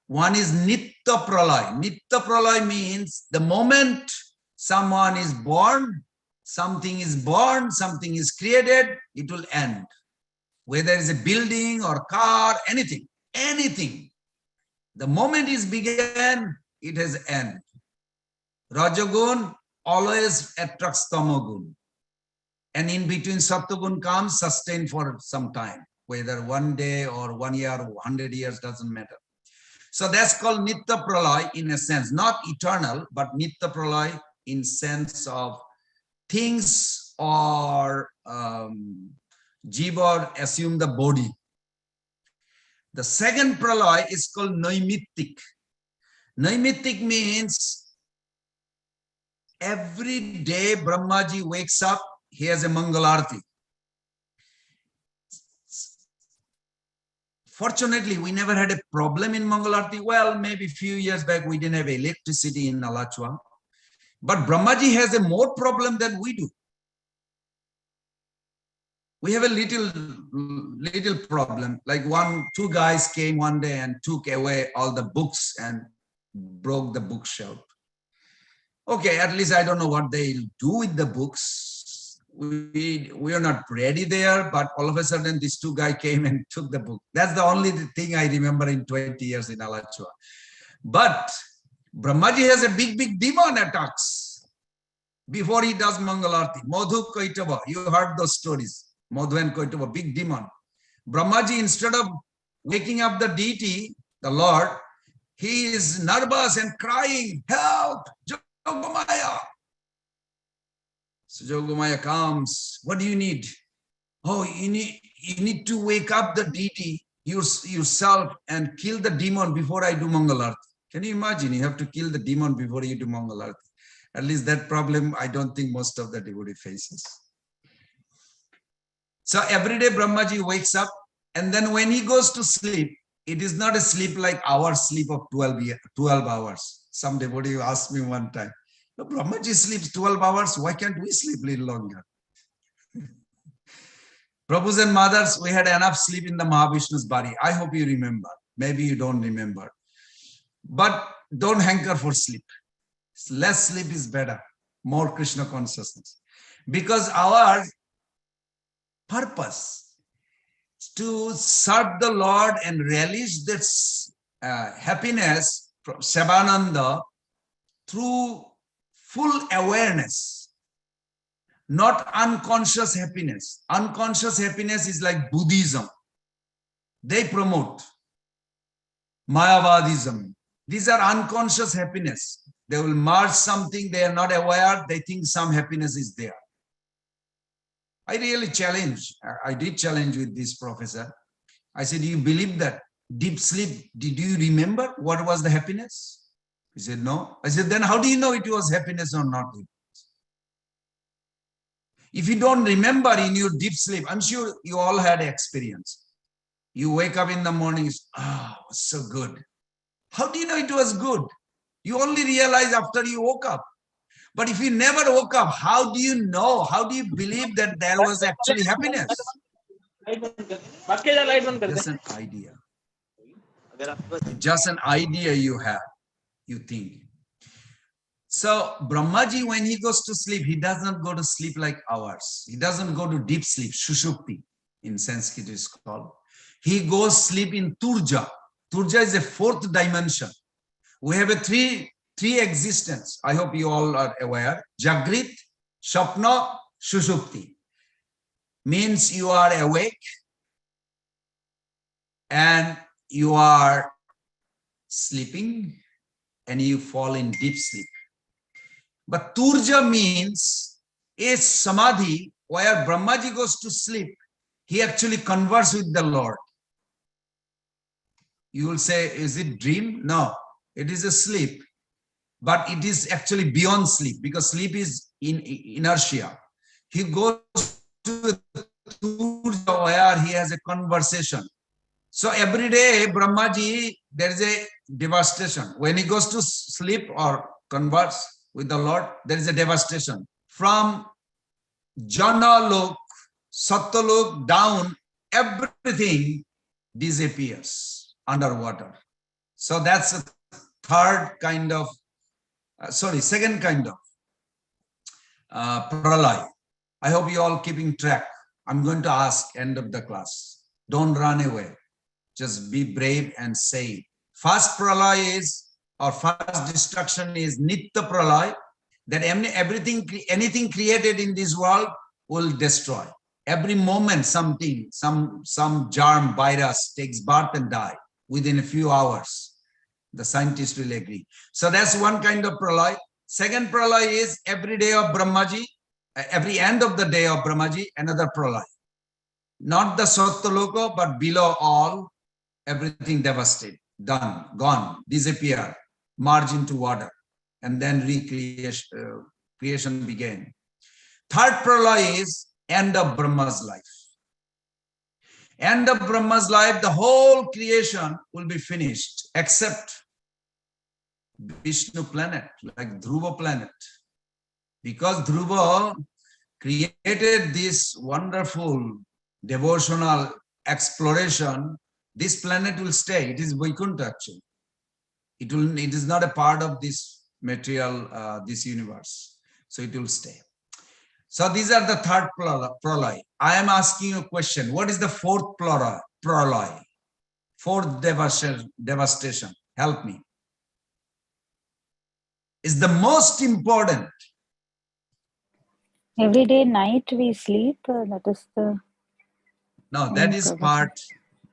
One is nitya pralay. Nitya pralay means the moment someone is born, something is born, something is created, it will end. Whether it's a building or car, anything. The moment it began, it has end. Rajagun always attracts tamagun. And in between Sattvagun comes, sustain for some time. Whether 1 day or 1 year or 100 years, doesn't matter. So that's called Nitya Pralay in a sense, not eternal, but Nitya Pralay in sense of things or jiva assume the body. The second Pralay is called Naimittik. Naimittik means every day Brahmaji wakes up, he has a Mangalarti. Fortunately, we never had a problem in Mangalarti. Well, maybe a few years back, we didn't have electricity in Alachua. But Brahmaji has a more problem than we do. We have a little problem. Like 2 guys came one day and took away all the books and broke the bookshelf. Okay, at least I don't know what they'll do with the books. We are not ready there, but all of a sudden these 2 guys came and took the book. That's the only thing I remember in 20 years in Alachua. But Brahmaji has a big demon attacks before he does Mangalarti. Madhu Kaitava, you heard those stories. Madhu and Kaitava, big demon. Brahmaji, instead of waking up the deity, the Lord, he is nervous and crying, help, Jogomaya. So Jogomaya comes, what do you need? Oh, you need to wake up the deity yourself and kill the demon before I do Mangalarti. Can you imagine? You have to kill the demon before you do Mangalarti. At least that problem, I don't think most of the devotee faces. So every day Brahmaji wakes up, and then when he goes to sleep, it is not a sleep like our sleep of 12 hours. Some devotee asked me one time, no, Brahmaji sleeps 12 hours. Why can't we sleep a little longer? Prabhus and mothers, we had enough sleep in the Mahavishnu's body. I hope you remember. Maybe you don't remember. But don't hanker for sleep. Less sleep is better. More Krishna consciousness. Because our purpose is to serve the Lord and relish this happiness from Sevananda through full awareness, not unconscious happiness. Unconscious happiness is like Buddhism. They promote Mayavadism. These are unconscious happiness. They will merge something, they are not aware, they think some happiness is there. I really challenge, I did challenge with this professor. I said, do you believe that deep sleep, did you remember what was the happiness? He said, no. I said, then how do you know it was happiness or not? If you don't remember in your deep sleep, I'm sure you all had experience. You wake up in the morning, it was so good. How do you know it was good? You only realize after you woke up. But if you never woke up, how do you know? How do you believe that there was actually happiness? Just an idea. Just an idea you have, you think. So Brahmaji, when he goes to sleep, he does not go to sleep like ours. He doesn't go to deep sleep, Shushupti in Sanskrit is called. He goes sleep in Turja. Turja is a 4th dimension. We have a three existence. I hope you all are aware. Jagrit, Shapna, Shushupti. Means you are awake and you are sleeping and you fall in deep sleep. But Turja means a samadhi where Brahmaji goes to sleep. He actually converses with the Lord. You will say, is it dream? No, it is a sleep. But it is actually beyond sleep because sleep is in inertia. He goes to where he has a conversation. So every day, Brahmaji, there is a devastation. When he goes to sleep or converse with the Lord, there is a devastation. From Jana Lok, Satyalok down, everything disappears underwater. So that's a third kind of, second kind of pralay. I hope you all keeping track. I'm going to ask end of the class. Don't run away. Just be brave and say. First pralay is, or first destruction is Nitya pralay, that anything created in this world will destroy. Every moment something, some germ, virus takes birth and die within a few hours. The scientists will agree. So that's one kind of pralay. Second pralay is every day of Brahmaji, every end of the day of Brahmaji, another pralay. Not the Satyaloka, but below all, everything devastated, done, gone, disappear, merge into water, and then creation began. Third pralay is end of Brahma's life. End of Brahma's life, the whole creation will be finished, except Vishnu planet, like Dhruva planet. Because Dhruva created this wonderful devotional exploration, this planet will stay. It is Vaikuntha actually. It is not a part of this material, this universe. So it will stay. So these are the third pralay. I am asking you a question. What is the fourth pralay? Fourth devastation. Help me. Is the most important. Every day night we sleep. That is the. No, that is part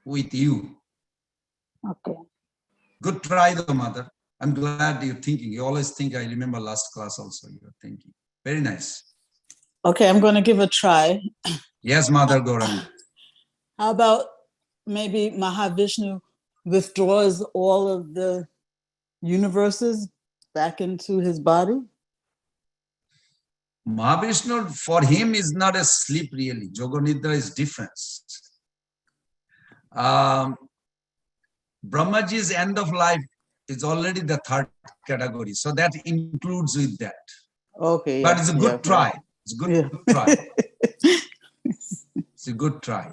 with you. Okay. Good try though, mother. I'm glad you're thinking. You always think. I remember last class also you were thinking. Very nice. Okay, I'm going to give a try. Yes, Mother Gauranga. How about maybe Mahavishnu withdraws all of the universes back into his body? Mahavishnu, for him, is not a sleep really. Yoganidra is different. Brahmaji's end of life is already the third category. So that includes with that. Okay. But it's a good try. It's a good try. It's a good try.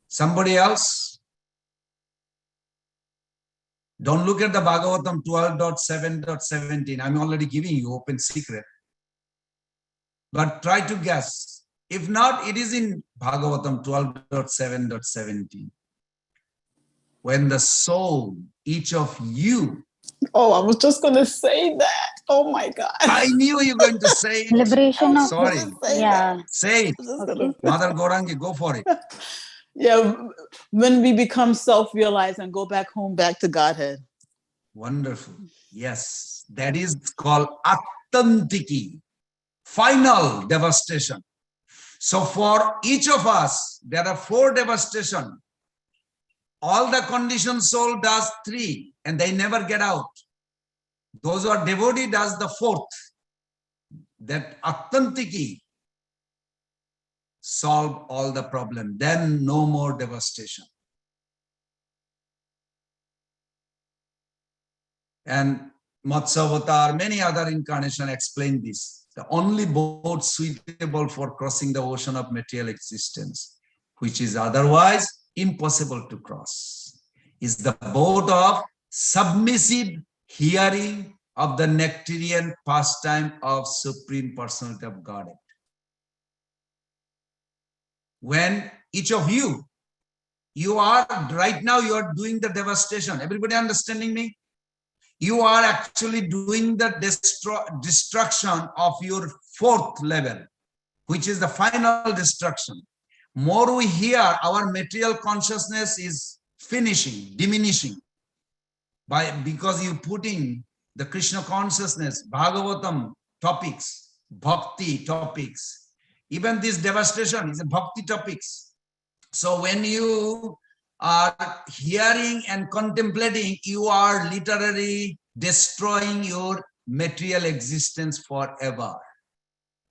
Somebody else? Don't look at the Bhagavatam 12.7.17. I'm already giving you open secret. But try to guess. If not, it is in Bhagavatam 12.7.17. When the soul, each of you. Oh, I was just going to say that. Oh my God. I knew you were going to say it. Liberation of. Sorry. Yeah. Say it. Okay. Mother Gaurangi, go for it. Yeah, when we become self-realized and go back home, back to Godhead. Wonderful. Yes, that is called Attantiki, final devastation. So for each of us, there are 4 devastation. All the conditioned soul does 3 and they never get out. Those who are devotee does the 4th. That Attantiki solve all the problem. Then no more devastation. And Matsya, many other incarnations explain this. The only boat suitable for crossing the ocean of material existence, which is otherwise impossible to cross, is the boat of submissive hearing of the nectarian pastime of Supreme Personality of Godhead. When each of you are right now, you are doing the devastation. Everybody understanding me? You are actually doing the destruction of your 4th level, which is the final destruction. More we hear, our material consciousness is finishing, diminishing, because you putting the Krishna consciousness, Bhagavatam topics, bhakti topics. Even this devastation is a bhakti topics. So when you are hearing and contemplating, you are literally destroying your material existence forever.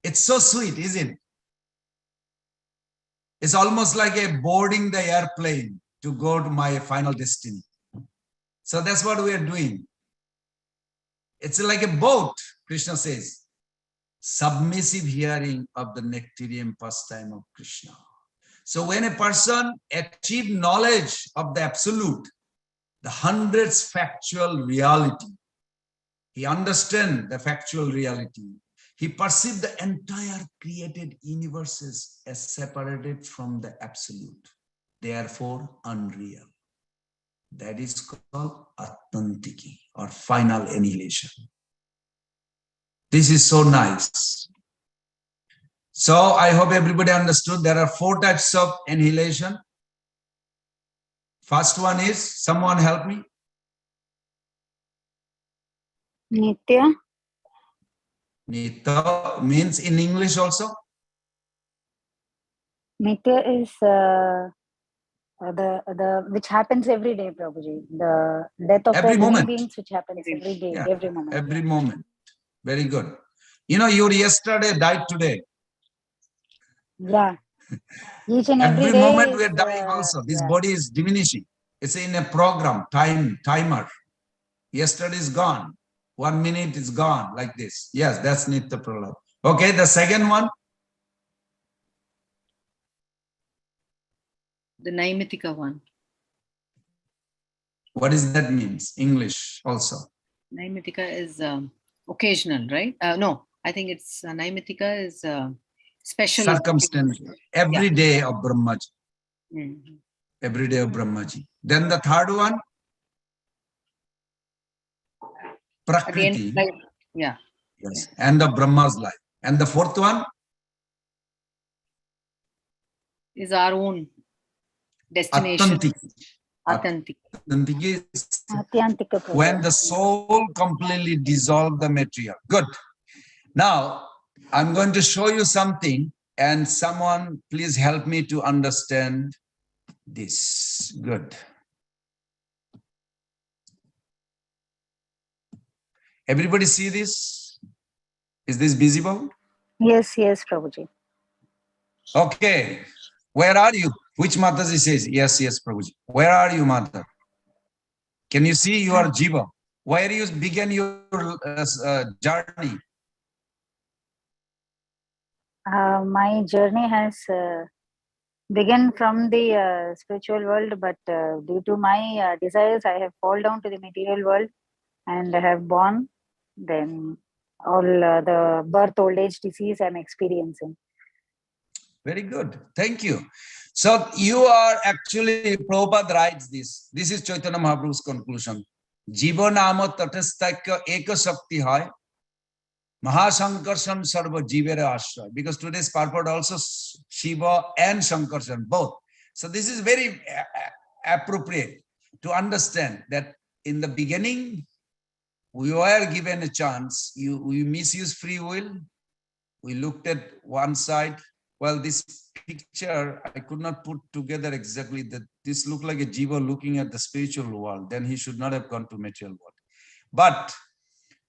It's so sweet, isn't it? It's almost like a boarding the airplane to go to my final destiny. So that's what we are doing. It's like a boat, Krishna says. Submissive hearing of the nectarian pastime of Krishna. So when a person achieves knowledge of the absolute, the hundreds factual reality, he understands the factual reality. He perceives the entire created universes as separated from the absolute, therefore unreal. That is called Attantiki, or final annihilation. This is so nice. So I hope everybody understood there are 4 types of annihilation. First one is, someone help me. Nitya. Nitya means in English also? Nitya is the which happens every day, Prabhuji. The death of Every the living moment. beings which happens every day, Yeah, every moment. every moment. Very good. You know, your yesterday died today. Yeah. Each and every Every day moment we are is, dying also. This yeah. body is diminishing. It's in a program, timer. Yesterday is gone. 1 minute is gone, like this. Yes, that's Nitya Pralaya. Okay, the second one. The Naimitika one. What does that means? English also. Naimitika is occasional, right? No, I think it's Naimitika is special. Circumstantial. Every day of Brahmaji. Mm-hmm. Every day of Brahmaji. Then the third one. Prakriti. At the end of life. Yeah. Yes. And the Brahma's life. And the fourth one is our own destination. Authentic. When the soul completely dissolves the material. Good. Now, I'm going to show you something, and someone please help me to understand this. Good. Everybody see this? Is this visible? Yes, yes, Prabhuji. Okay. Where are you? Which Mataji says? Yes, yes, Prabhuji. Where are you, Mata? Can you see your jiva? Where you began your journey? My journey has begun from the spiritual world, but due to my desires, I have fallen down to the material world and I have born. Then all the birth, old age, disease I'm experiencing. Very good. Thank you. So you are actually, Prabhupada writes this. This is Chaitanya Mahaprabhu's conclusion. Jiva nama tatastaka eka shakti hai. Mahasankarshan sarva jivera ashray. Because today's purport also Shiva and Sankarshan, both. So this is very appropriate to understand that in the beginning, we were given a chance. We misuse free will. We looked at one side. Well, this picture, I could not put together exactly that this looked like a jiva looking at the spiritual world. Then he should not have gone to material world. But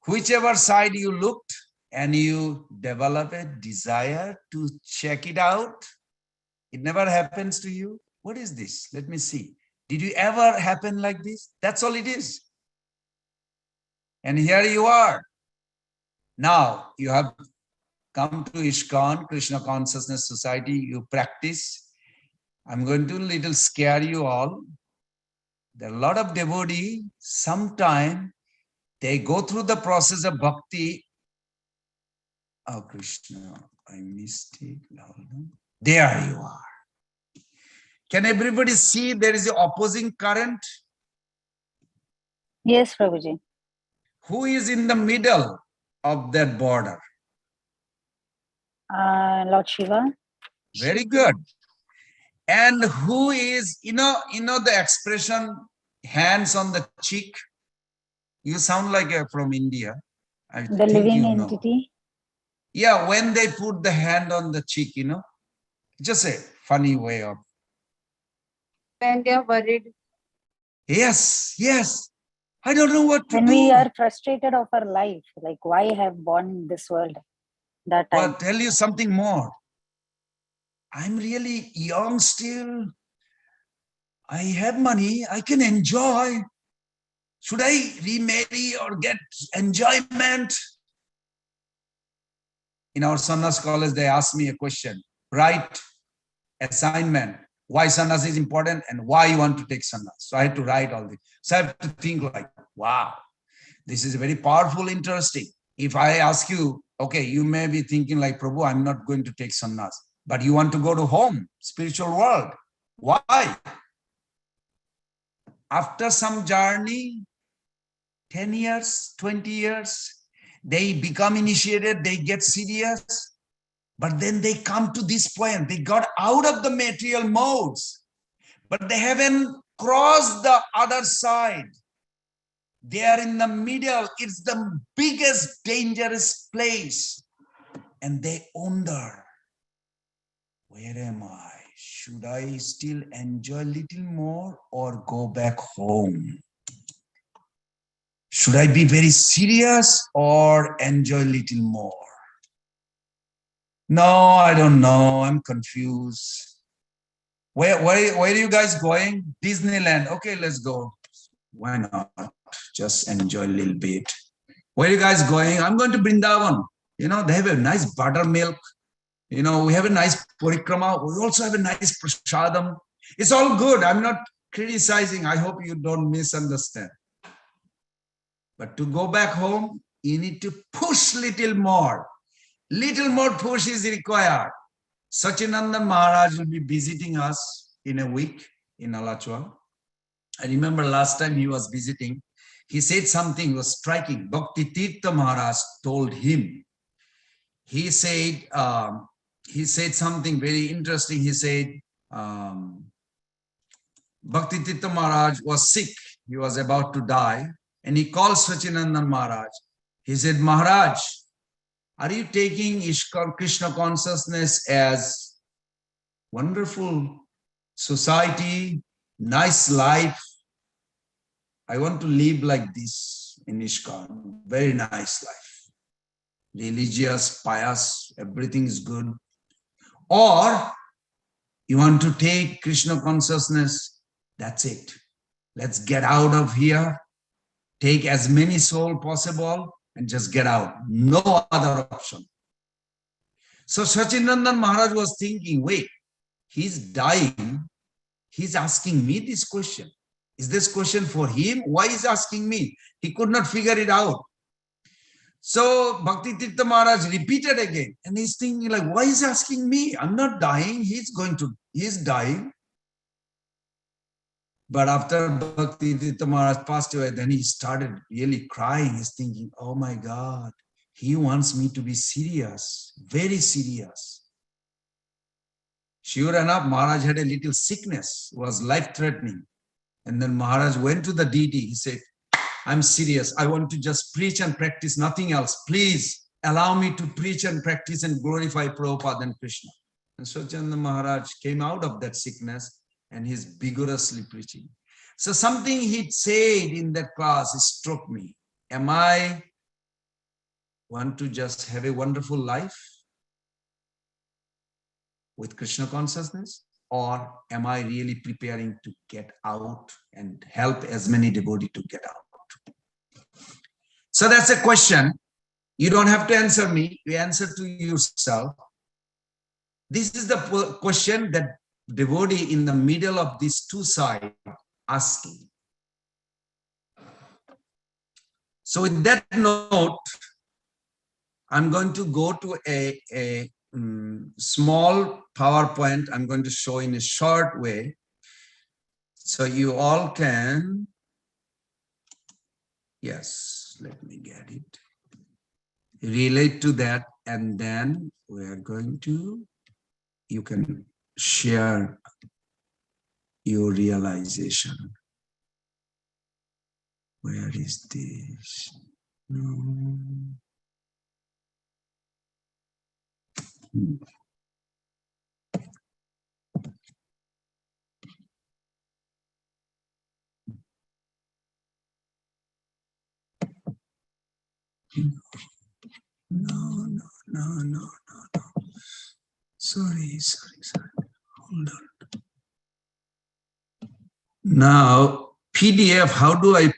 whichever side you looked and you develop a desire to check it out, it never happens to you. What is this? Let me see. Did you ever happen like this? That's all it is. And here you are. Now you have come to ISKCON, Krishna Consciousness Society, you practice. I'm going to little scare you all. There are a lot of devotees, sometime they go through the process of bhakti. Oh, Krishna, I missed it. There you are. Can everybody see there is an opposing current? Yes, Prabhuji. Who is in the middle of that border? Lord Shiva. Very good. And who is, you know the expression hands on the cheek? You sound like you're from India. The living entity. Yeah, when they put the hand on the cheek, just a funny way of. When they are worried. Yes, yes. I don't know what to when do. we are frustrated of our life, like why I have born in this world. that Well, time. tell you something more. I'm really young still. I have money. I can enjoy. Should I remarry or get enjoyment? In our sannyas college, they asked me a question. Write assignment. Why sannyas is important and why you want to take sannyas. So I had to write all this. So I have to think like, wow, this is very powerful, interesting. If I ask you, okay, you may be thinking like, Prabhu, I'm not going to take sannyas, but you want to go to home, spiritual world. Why? After some journey, 10 years, 20 years, they become initiated, they get serious, but then they come to this point. They got out of the material modes, but they haven't crossed the other side. They are in the middle. It's the biggest dangerous place. And they wonder, where am I? Should I still enjoy a little more or go back home? Should I be very serious or enjoy a little more? No, I don't know. I'm confused. Where are you guys going? Disneyland. Okay, let's go. Why not? Just enjoy a little bit. Where are you guys going? I'm going to Vrindavan. You know, they have a nice buttermilk. You know, we have a nice parikrama. We also have a nice prasadam. It's all good. I'm not criticizing. I hope you don't misunderstand. But to go back home, you need to push little more. Little more push is required. Sachinandan Maharaj will be visiting us in a week in Alachua. I remember last time he was visiting, he said something was striking. Bhakti Tirtha Maharaj told him. He said something very interesting. He said, Bhakti Tirtha Maharaj was sick. He was about to die. And he called Sachinandan Maharaj. He said, Maharaj, are you taking Krishna consciousness as wonderful society, nice life? I want to live like this in ISKCON. Very nice life. Religious, pious, everything is good. Or you want to take Krishna consciousness, that's it. Let's get out of here. Take as many souls possible and just get out. No other option. So Sachinandan Maharaj was thinking, wait, he's dying. He's asking me this question. Is this question for him? Why is he asking me? He could not figure it out. So Bhakti Tirtha Maharaj repeated again. And he's thinking like, why is he asking me? I'm not dying. He's dying. But after Bhakti Tirtha Maharaj passed away, then he started really crying. He's thinking, oh my God, he wants me to be serious, very serious. Sure enough, Maharaj had a little sickness, was life-threatening. And then Maharaj went to the deity. He said, I'm serious. I want to just preach and practice, nothing else. Please allow me to preach and practice and glorify Prabhupada and Krishna. And Sachinandan Maharaj came out of that sickness and he's vigorously preaching. So something he said in that class struck me. Am I want to just have a wonderful life with Krishna consciousness? Or am I really preparing to get out and help as many devotees to get out? So that's a question. You don't have to answer me. You answer to yourself. This is the question that devotee in the middle of these two sides asking. So with that note, I'm going to go to a small PowerPoint. I'm going to show in a short way. So you all can, yes, let me get it. Relate to that, and then we are going to, you can share your realization. Where is this? No. No. No. Sorry. Hold on. Now, PDF, how do I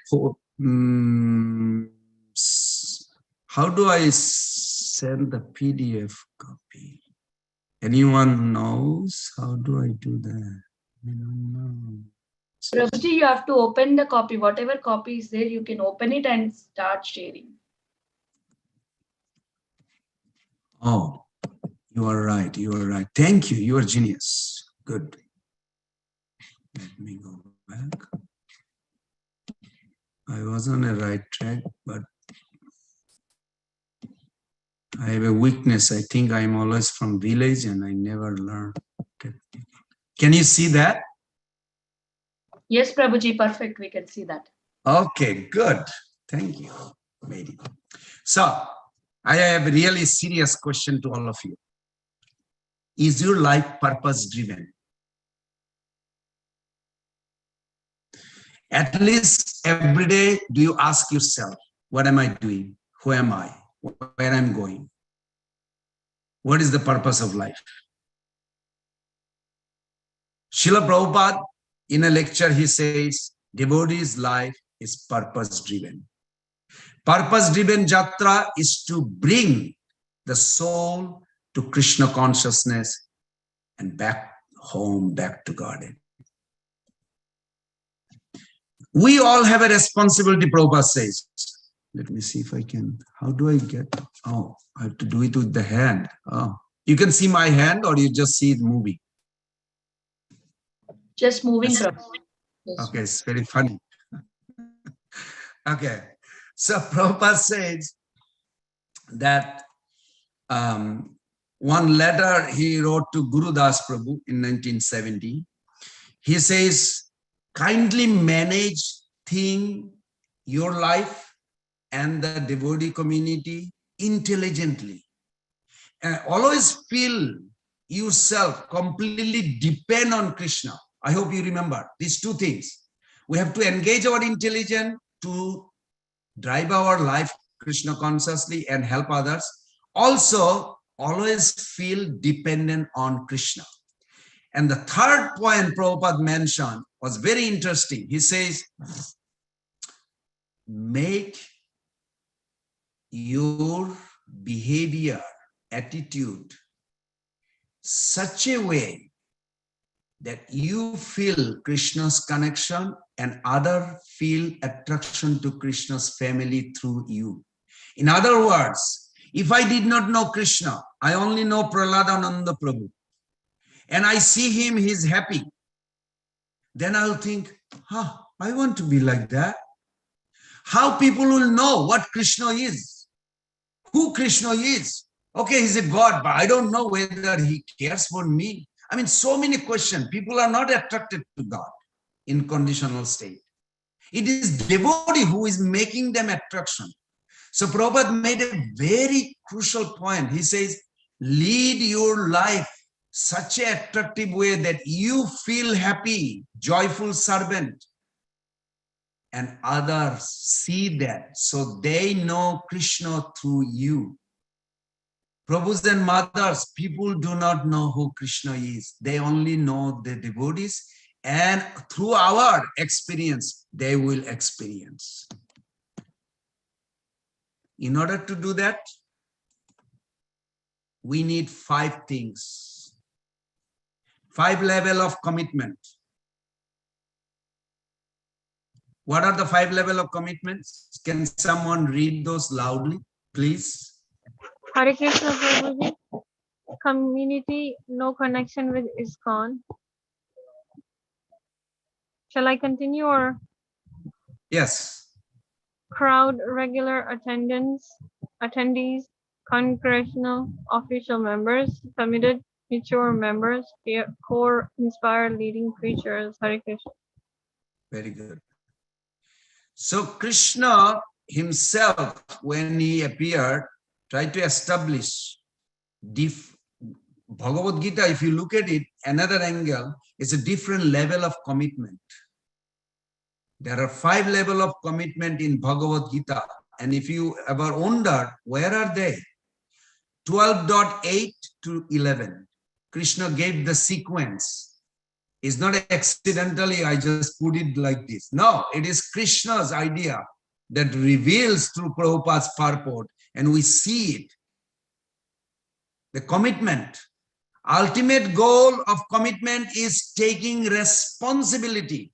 how do I send the PDF copy? Anyone knows? How do I do that? I don't know. Prabhuji, you have to open the copy. Whatever copy is there, you can open it and start sharing. Oh, you are right. Thank you. You are genius. Good. Let me go back. I was on a right track, but I have a weakness. I think I'm always from village and I never learn. Can you see that? Yes, Prabhuji, perfect. We can see that. Okay, good. Thank you, Mary. So, I have a really serious question to all of you. Is your life purpose driven? At least every day, do you ask yourself, what am I doing? Who am I? Where I'm going? What is the purpose of life? Srila Prabhupada, in a lecture, he says, devotee's life is purpose-driven. Purpose-driven jatra is to bring the soul to Krishna consciousness and back home, back to Garden. We all have a responsibility, Prabhupada says. Let me see if I can. How do I get? Oh, I have to do it with the hand. Oh, you can see my hand or you just see it moving? Just moving. Yes. Okay, it's very funny. Okay, so Prabhupada says that one letter he wrote to Guru Das Prabhu in 1970. He says, kindly manage your life and the devotee community intelligently. And always feel yourself completely depend on Krishna. I hope you remember these two things. We have to engage our intelligence to drive our life Krishna consciously and help others. Also, always feel dependent on Krishna. And the third point Prabhupada mentioned was very interesting. He says, make your behavior, attitude, such a way that you feel Krishna's connection and others feel attraction to Krishna's family through you. In other words, if I did not know Krishna, I only know Praladananda Prabhu, and I see him, he's happy, then I'll think, I want to be like that. How people will know what Krishna is, who Krishna is. Okay, he's a God, but I don't know whether he cares for me. I mean, so many questions. People are not attracted to God in conditional state. It is devotee who is making them attraction. So Prabhupada made a very crucial point. He says, lead your life such an attractive way that you feel happy, joyful servant. And others see that, so they know Krishna through you. Prabhus and mothers, people do not know who Krishna is. They only know the devotees, and through our experience, they will experience. In order to do that, we need 5 things. 5 levels of commitment. What are the 5 levels of commitments? Can someone read those loudly, please? Hare Krishna Prabhuji. Community, no connection with ISKCON. Shall I continue or? Yes. Crowd, regular attendees, congregational official members, committed, mature members, core, inspired, leading preachers. Hare Krishna. Very good. So Krishna himself, when he appeared, tried to establish Bhagavad-Gita. If you look at it, another angle, is a different level of commitment. There are 5 levels of commitment in Bhagavad-Gita. And if you ever wonder, where are they? 12.8 to 11. Krishna gave the sequence. It's not accidentally I just put it like this. No, it is Krishna's idea that reveals through Prabhupada's purport, and we see it. The commitment. Ultimate goal of commitment is taking responsibility.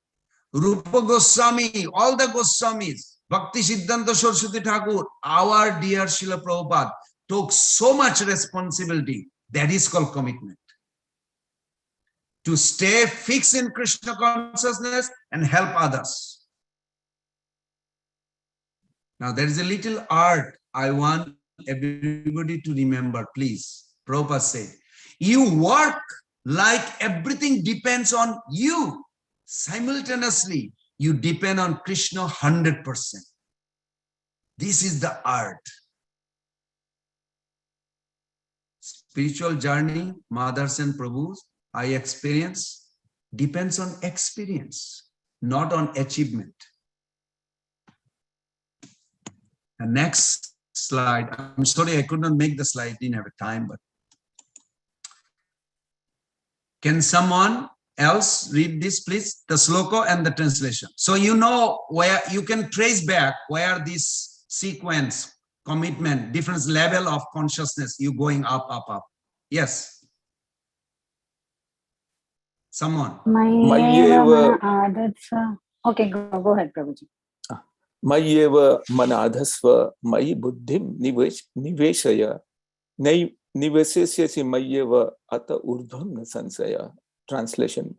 Rupa Goswami, all the Goswamis, Bhakti Siddhanta Saraswati Thakur, our dear Srila Prabhupada, took so much responsibility. That is called commitment. To stay fixed in Krishna consciousness and help others. Now there is a little art I want everybody to remember, please. Prabhupada said, you work like everything depends on you. Simultaneously, you depend on Krishna 100%. This is the art. Spiritual journey, mothers and Prabhus, I experience, depends on experience, not on achievement. The next slide, I'm sorry I could not make the slide, didn't have time, but can someone else read this, please? The sloka and the translation. So you know where you can trace back where this sequence, commitment, different level of consciousness, you going up, up, up. Yes. Someone. Okay, go ahead, Prabhuji. Mayeva manadhasva mayi buddhim niveshaya nivesesya mayeva ata urdhvam na sansaya. Translation.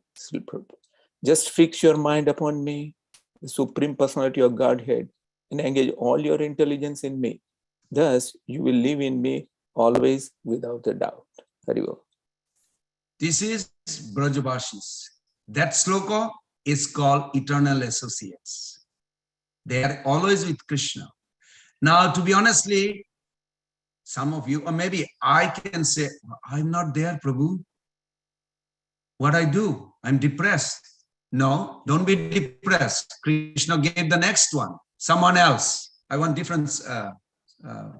Just fix your mind upon me, the Supreme Personality of Godhead, and engage all your intelligence in me. Thus, you will live in me always without a doubt. Haribo. This is Brajabashis. That sloka is called eternal associates. They are always with Krishna. Now, to be honestly, some of you, or maybe I can say, I'm not there, Prabhu. What I do? I'm depressed. No, don't be depressed. Krishna gave the next one. Someone else. I want different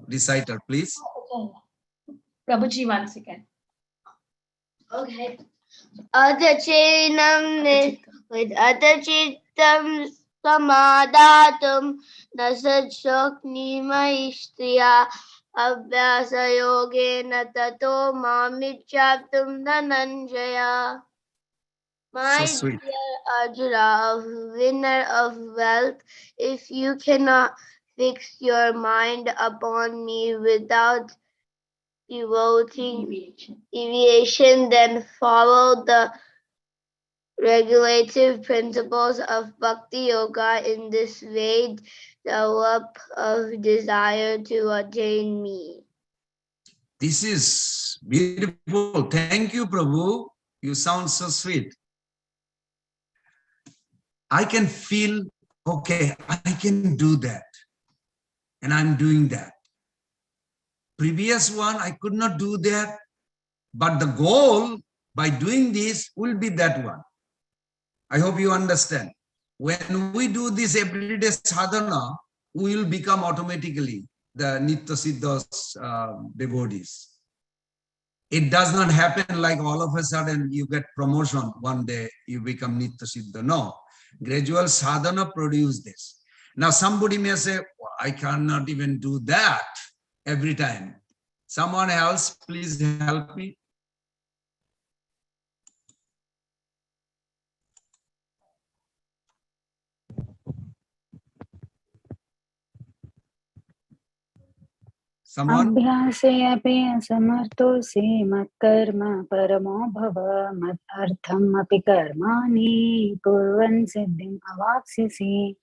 reciter, please. Prabhuji, one second. Okay. Adachinam with adachittam samadatum nasajshokni maishtriya abhyasa yogena tato mamichabdum dhananjaya. My So sweet. dear Arjuna, winner of wealth, if you cannot fix your mind upon me without deviation, then follow the regulative principles of Bhakti Yoga. In this way, develop of desire to attain me. This is beautiful. Thank you, Prabhu. You sound so sweet. I can feel, okay, I can do that. And I'm doing that. Previous one, I could not do that. But the goal by doing this will be that one. I hope you understand. When we do this everyday sadhana, we will become automatically the Nitya Siddhas devotees. It does not happen like all of a sudden you get promotion one day, you become Nitya Siddha. No. Gradual sadhana produce this. Now somebody may say, well, I cannot even do that every time. Someone else, please help me. Someone? Abhyase api samartosi matkarma paramo bhava mat artham api karmani kurvan siddhim avapsisi.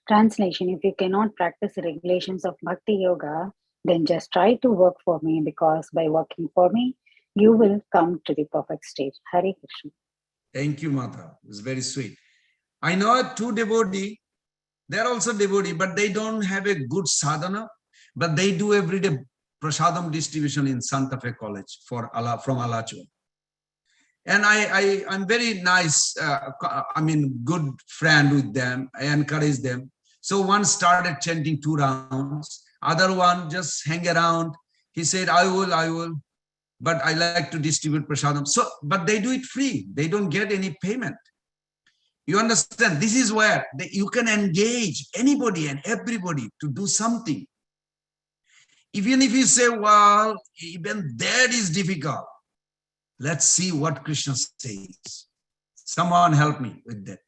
Translation: if you cannot practice the regulations of Bhakti Yoga, then just try to work for me, because by working for me, you will come to the perfect state. Hare Krishna. Thank you, Mata. It's very sweet. I know two devotees, they're also devotees, but they don't have a good sadhana, but they do everyday prasadam distribution in Santa Fe College from Alachua. And I'm very nice, good friend with them. I encourage them. So one started chanting 2 rounds, other one just hang around, He said, I will, but I like to distribute prasadam. So, but they do it free. They don't get any payment. You understand? This is where you can engage anybody and everybody to do something. Even if you say, well, even that is difficult. Let's see what Krishna says. Someone help me with that.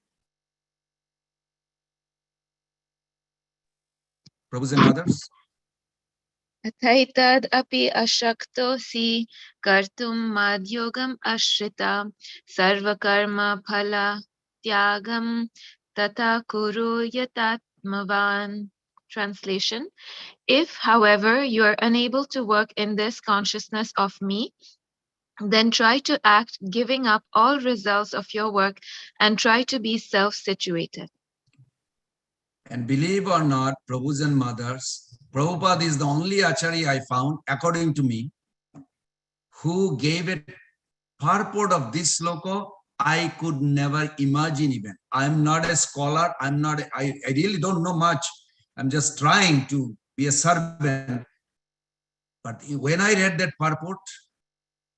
Prabhus and others. Athaitad api ashaktosi kartum madhyogam ashrita sarvakarma phala tyagam tata kuru yatatmavan. Translation: If, however, you are unable to work in this consciousness of me, then try to act giving up all results of your work and try to be self-situated. And believe or not, Prabhus and mothers, Prabhupada is the only Acharya I found, according to me, who gave a purport of this sloka I could never imagine even. I'm not a scholar. I really don't know much. I'm just trying to be a servant. But when I read that purport,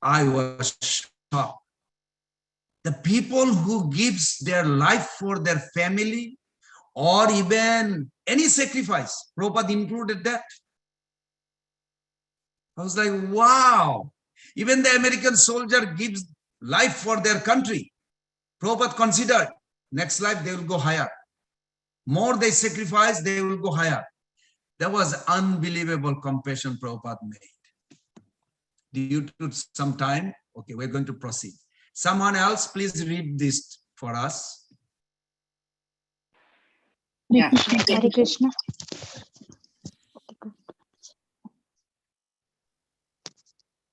I was shocked. The people who gives their life for their family or even any sacrifice, Prabhupada included that. I was like, wow. Even the American soldier gives life for their country. Prabhupada considered next life they will go higher. More they sacrifice, they will go higher. That was unbelievable compassion Prabhupada made. Due to some time, okay, we're going to proceed. Someone else, please read this for us. Yeah. Hare Krishna.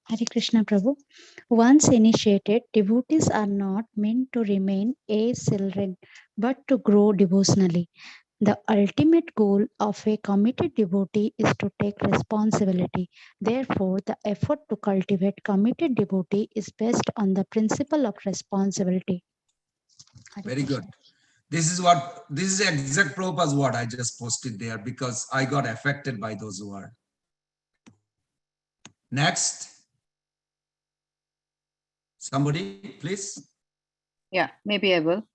Hare Krishna Prabhu. Once initiated, devotees are not meant to remain as children, but to grow devotionally. The ultimate goal of a committed devotee is to take responsibility. Therefore, the effort to cultivate committed devotee is based on the principle of responsibility. Very good. This is exact Prabhupada's word I just posted there because I got affected by those words. Next. Somebody, please. Yeah, maybe I will.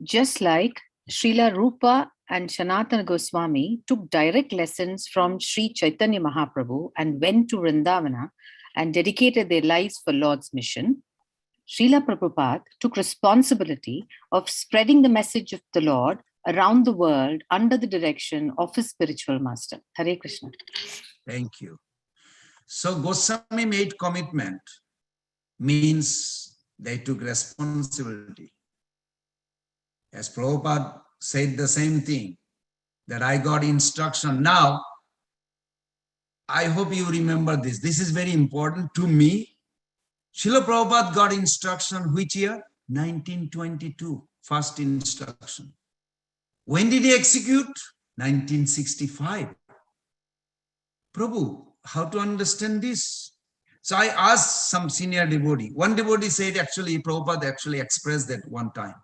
Just like Srila Rupa and Sanatana Goswami took direct lessons from Sri Chaitanya Mahaprabhu and went to Vrindavana and dedicated their lives for Lord's mission, Srila Prabhupada took responsibility of spreading the message of the Lord around the world under the direction of his spiritual master. Hare Krishna. Thank you. So Goswami made commitment, means they took responsibility. As Prabhupada said the same thing, that I got instruction. Now, I hope you remember this. This is very important to me. Srila Prabhupada got instruction which year? 1922, first instruction. When did he execute? 1965. Prabhu, how to understand this? So I asked some senior devotee. One devotee said actually Prabhupada actually expressed that one time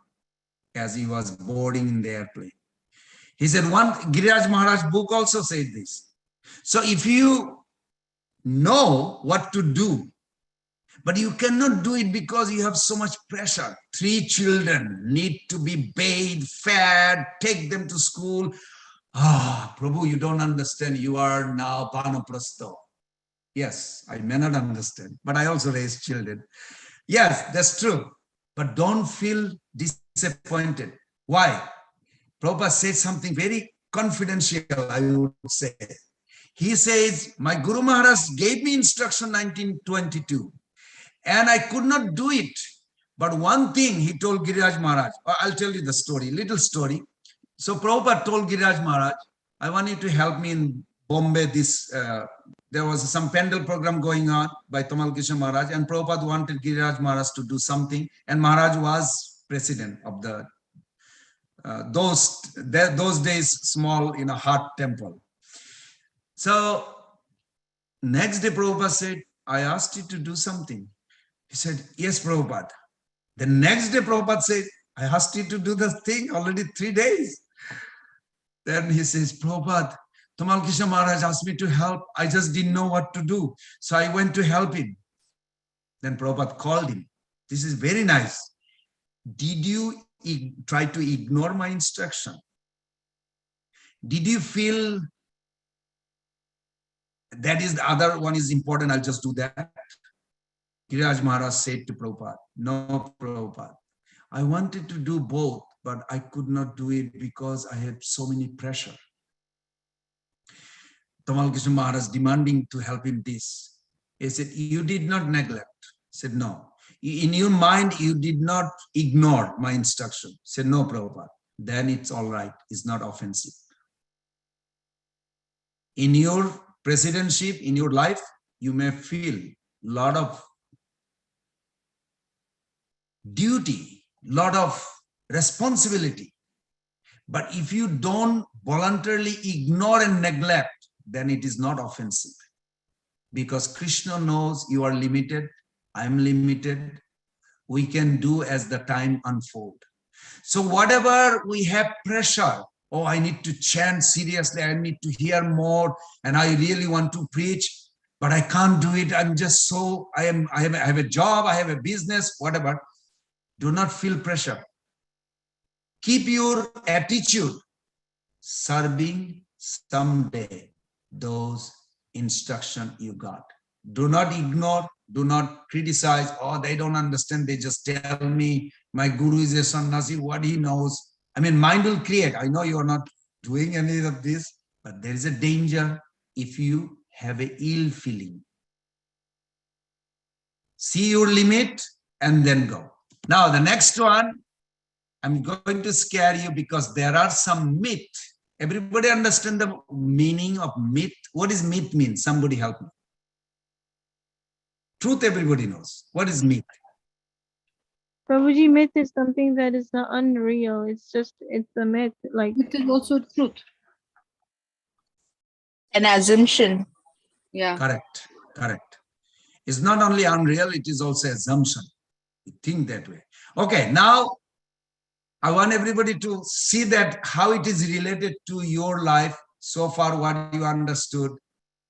as he was boarding in the airplane. He said one Giriraj Maharaj book also said this. So if you know what to do, but you cannot do it because you have so much pressure. 3 children need to be bathed, fed, take them to school. Prabhu, you don't understand. You are now Panaprasto. Yes, I may not understand, but I also raise children. Yes, that's true. But don't feel disappointed. Why? Prabhupada said something very confidential, I would say. He says, my Guru Maharaj gave me instruction 1922, and I could not do it. But one thing he told Giriraj Maharaj, I'll tell you the story, little story. So Prabhupada told Giriraj Maharaj, I want you to help me in Bombay. There was some Pendle program going on by Tamal Krishna Maharaj, and Prabhupada wanted Giriraj Maharaj to do something, and Maharaj was president of the those days small heart temple. So next day Prabhupada said, I asked you to do something. He said, yes, Prabhupada. The next day Prabhupada said, I asked you to do the thing already 3 days. Then he says, Prabhupada, Tamal Krishna Maharaj asked me to help. I just didn't know what to do. So I went to help him. Then Prabhupada called him. This is very nice. Did you try to ignore my instruction? Did you feel that is the other one is important, I'll just do that? Giriraj Maharaj said to Prabhupada, no, Prabhupada, I wanted to do both, but I could not do it because I had so many pressure. Tamal Krishna Maharaj demanding to help him this. He said, you did not neglect. He said, no. In your mind, you did not ignore my instruction. He said, no, Prabhupada. Then it's all right. It's not offensive. In your presidency, in your life, you may feel a lot of duty, lot of responsibility. But if you don't voluntarily ignore and neglect, then it is not offensive. Because Krishna knows you are limited, I am limited. We can do as the time unfolds. So whatever we have pressure, oh, I need to chant seriously, I need to hear more, and I really want to preach, but I can't do it. I'm just so, I have a job, I have a business, whatever. Do not feel pressure. Keep your attitude, serving someday those instructions you got. Do not ignore, do not criticize. Oh, they don't understand. They just tell me my guru is a sannyasi, what he knows. I mean, mind will create. I know you are not doing any of this, but there is a danger if you have an ill feeling. See your limit and then go. Now, the next one, I'm going to scare you because there are some myth. Everybody understand the meaning of myth? What does myth mean? Somebody help me. Truth, everybody knows. What is myth? Prabhuji, myth is something that is not unreal. It's a myth. Like It is also truth. An assumption. Yeah. Correct. Correct. It's not only unreal, it is also assumption. You think that way. Okay, now I want everybody to see that how it is related to your life so far, what you understood.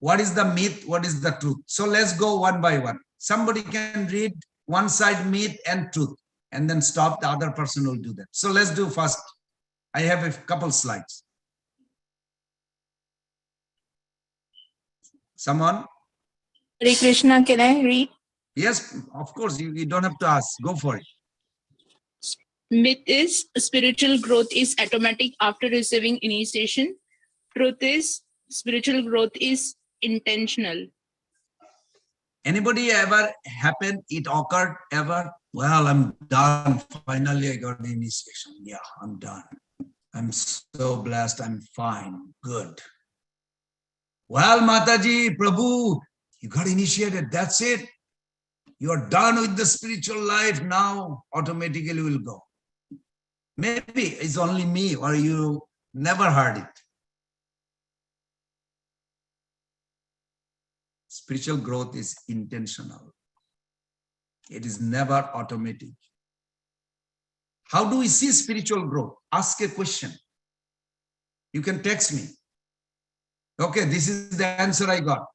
What is the myth? What is the truth? So let's go one by one. Somebody can read one side myth and truth and then stop. The other person will do that. So let's do first. I have a couple slides. Someone? Hare Krishna, can I read? Yes, of course. You don't have to ask. Go for it. Myth is spiritual growth is automatic after receiving initiation. Truth is spiritual growth is intentional. Anybody ever happened? It occurred ever? Well, I'm done. Finally, I got the initiation. Yeah, I'm done. I'm so blessed. I'm fine. Good. Well, Mataji, Prabhu, you got initiated. That's it. You are done with the spiritual life. Now, automatically will go. Maybe it's only me or you never heard it. Spiritual growth is intentional. It is never automatic. How do we see spiritual growth? Ask a question. You can text me. Okay, this is the answer I got.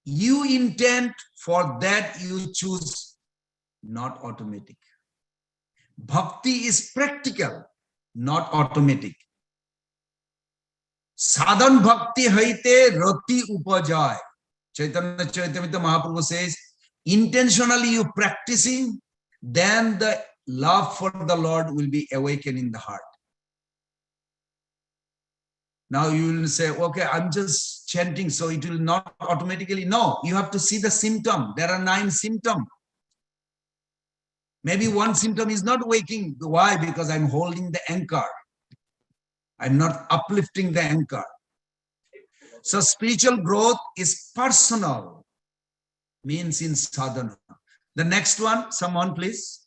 You intend for that, you choose, not automatic. Bhakti is practical, not automatic. Sadhan bhakti haite rati upajay. Chaitanya Charitamrita Mahaprabhu says, intentionally you practicing, then the love for the Lord will be awakened in the heart. Now you will say, okay, I'm just chanting, so it will not automatically. No, you have to see the symptom. There are 9 symptoms. Maybe one symptom is not waking. Why? Because I'm holding the anchor. I'm not uplifting the anchor. So spiritual growth is personal, means in sadhana. The next one, someone please.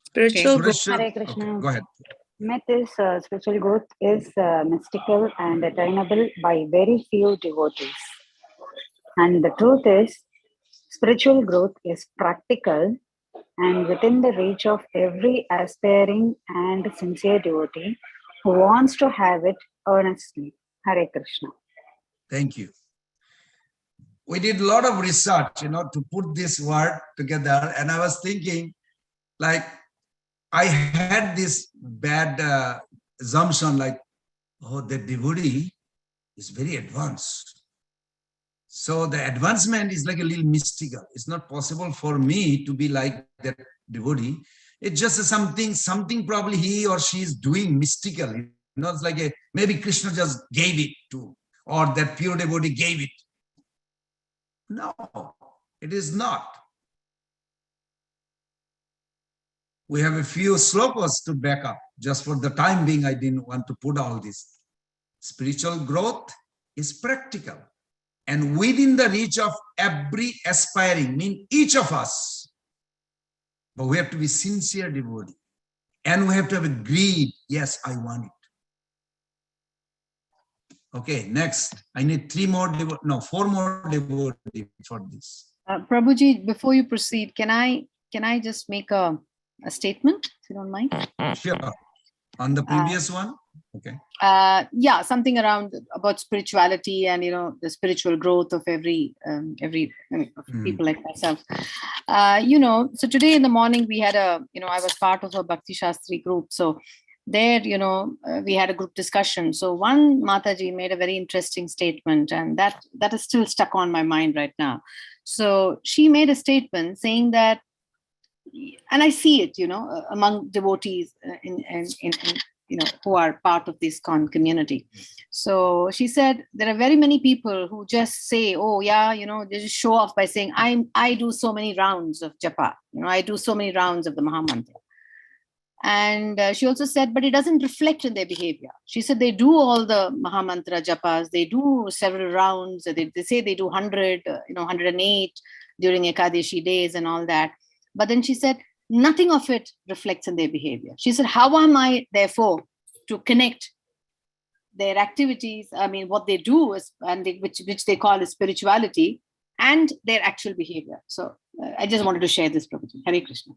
Spiritual Okay. growth. Hare Krishna. Okay, go ahead. Myth is spiritual growth is mystical and attainable by very few devotees. And the truth is, spiritual growth is practical and within the reach of every aspiring and sincere devotee who wants to have it earnestly. Hare Krishna. Thank you. We did a lot of research, to put this word together. And I was thinking, like, I had this bad assumption, like, oh, the devotee is very advanced. So the advancement is like a little mystical. It's not possible for me to be like that devotee. It's just something probably he or she is doing mystical. It's like maybe Krishna just gave it to, or that pure devotee gave it. No, it is not. We have a few slokas to back up. Just for the time being, I didn't want to put all this. Spiritual growth is practical and within the reach of every aspiring, mean each of us. But we have to be sincere devotee. And we have to have a greed. Yes, I want it. Okay, next. I need 4 more devotees for this. Prabhuji, before you proceed, can I just make a statement, if you don't mind? Sure. On the previous one? Okay. Yeah, something around about spirituality and the spiritual growth of every people like myself. So today in the morning we had I was part of a Bhakti Shastri group. So there, we had a group discussion. So one Mataji made a very interesting statement, and that is still stuck on my mind right now. So she made a statement saying that, and I see it, among devotees in who are part of this community. So she said there are very many people who just say, oh yeah, they just show off by saying, I do so many rounds of japa, I do so many rounds of the Mahamantra. And she also said, but it doesn't reflect in their behavior. She said they do all the Mahamantra japas, they do several rounds, they say they do 100, 108 during Ekadashi days and all that. But then she said, nothing of it reflects in their behavior. She said, how am I, therefore, to connect their activities, what they do, which they call as spirituality, and their actual behavior? So I just wanted to share this, Prabhuji. Hare Krishna.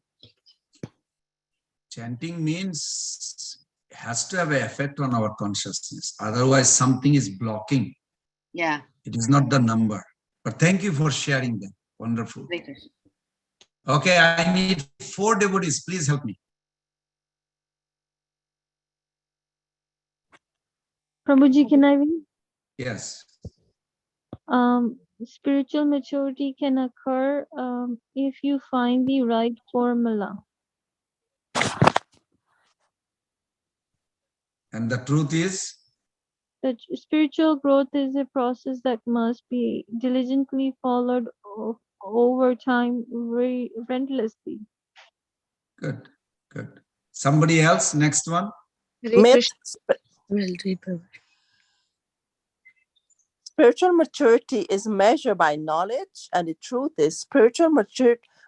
Chanting means it has to have an effect on our consciousness. Otherwise, something is blocking. Yeah. It is not the number. But thank you for sharing that. Wonderful. Okay, I need 4 devotees. Please help me. Prabhuji, can I read? Yes. Spiritual maturity can occur if you find the right formula. And the truth is? That spiritual growth is a process that must be diligently followed over time, relentlessly. Good, good. Somebody else, next one. Spiritual maturity is measured by knowledge, and the truth is spiritual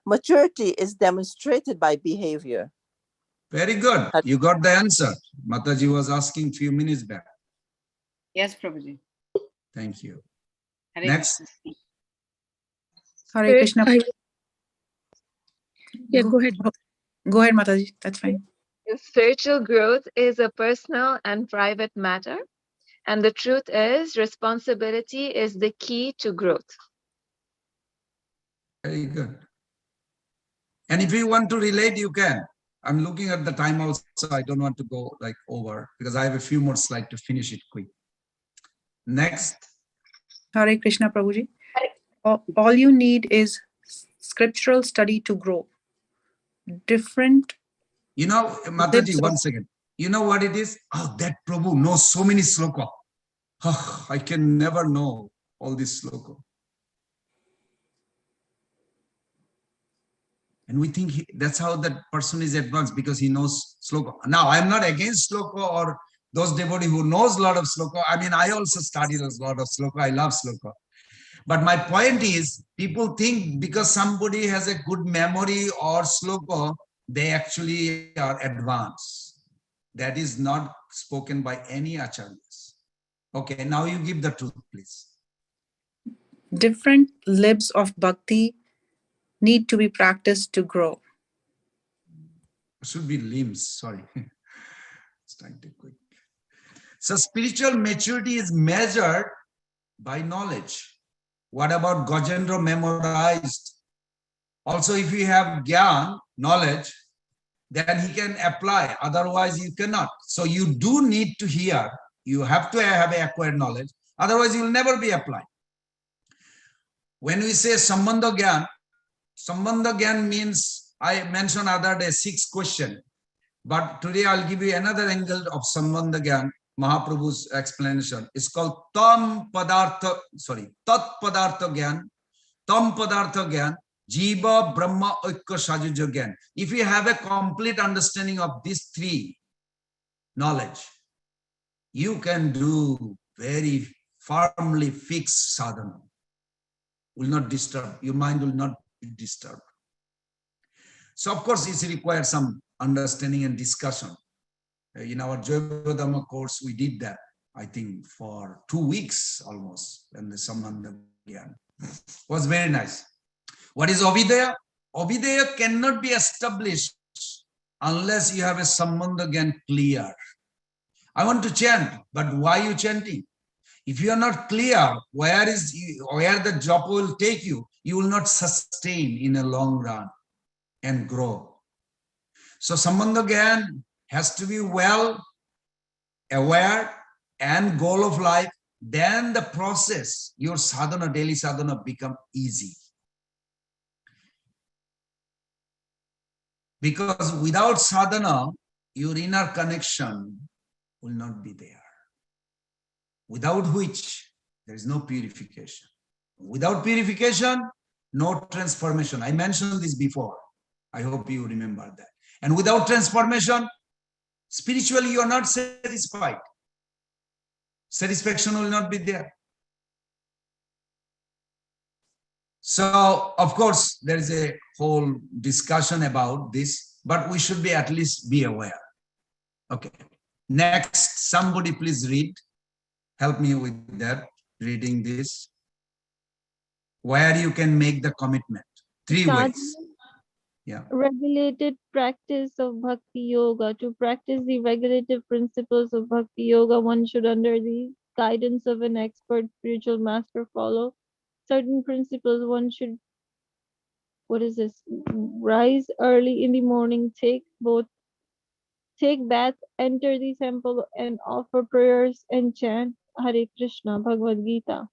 maturity is demonstrated by behavior. Very good. You got the answer. Mataji was asking a few minutes back. Yes, Prabhuji. Thank you. Hare Next. Hare Krishna. Yeah, go ahead. Go ahead, Mataji. That's fine. Spiritual growth is a personal and private matter. And the truth is, responsibility is the key to growth. Very good. And if you want to relate, you can. I'm looking at the time also. I don't want to go over because I have a few more slides to finish it quick. Next. Hare Krishna, Prabhuji. All you need is scriptural study to grow. Different. Mataji, one second. You know what it is? Oh, that Prabhu knows so many sloka. Oh, I can never know all this sloka. And we think that's how that person is advanced, because he knows sloka. Now, I'm not against sloka or those devotees who knows a lot of sloka. I also studied a lot of sloka. I love sloka. But my point is, people think because somebody has a good memory or sloka, they actually are advanced. That is not spoken by any acharyas. Okay, now you give the truth, please. Different libs of bhakti need to be practiced to grow. should be limbs, sorry. It's trying to quick. So spiritual maturity is measured by knowledge. What about Gajendra memorized? Also, if you have gyan, knowledge, then he can apply. Otherwise, you cannot. So you do need to hear. You have to have acquired knowledge. Otherwise, you will never be applied. When we say Sambandha Gyan means, I mentioned other day 6 questions. But today I'll give you another angle of Sambandha Gyan, Mahaprabhu's explanation. It's called Tat Padartha Gyan, Tam Padartha Gyan, Jiva Brahma Oikya Sajuja Gyan. If you have a complete understanding of these 3 knowledge, you can do very firmly fixed sadhana. Will not disturb, your mind will not be disturbed. So of course it requires some understanding and discussion. In our Jaiva Dhamma course, we did that, I think, for 2 weeks almost, and the Sambandha Gyan was very nice. What is Abhidaya? Abhidaya cannot be established unless you have a Sambandha Gyan clear. I want to chant, but why are you chanting? If you are not clear where the job will take you, you will not sustain in a long run and grow. So Sambandha Gyan has to be well aware and goal of life. Then the process, your sadhana, daily sadhana become easy. Because without sadhana, your inner connection will not be there. Without which, there is no purification. Without purification, no transformation. I mentioned this before. I hope you remember that. And without transformation, spiritually you are not satisfied. Satisfaction will not be there. So, of course, there is a whole discussion about this, but we should be at least be aware. Okay. Next, somebody please read. Help me with that, reading this. Where you can make the commitment. 3 ways. Yeah. Regulated practice of Bhakti Yoga. To practice the regulative principles of Bhakti Yoga, one should, under the guidance of an expert spiritual master, follow certain principles. One should, rise early in the morning, take bath, enter the temple, and offer prayers and chant Hare Krishna, Bhagavad-Gita.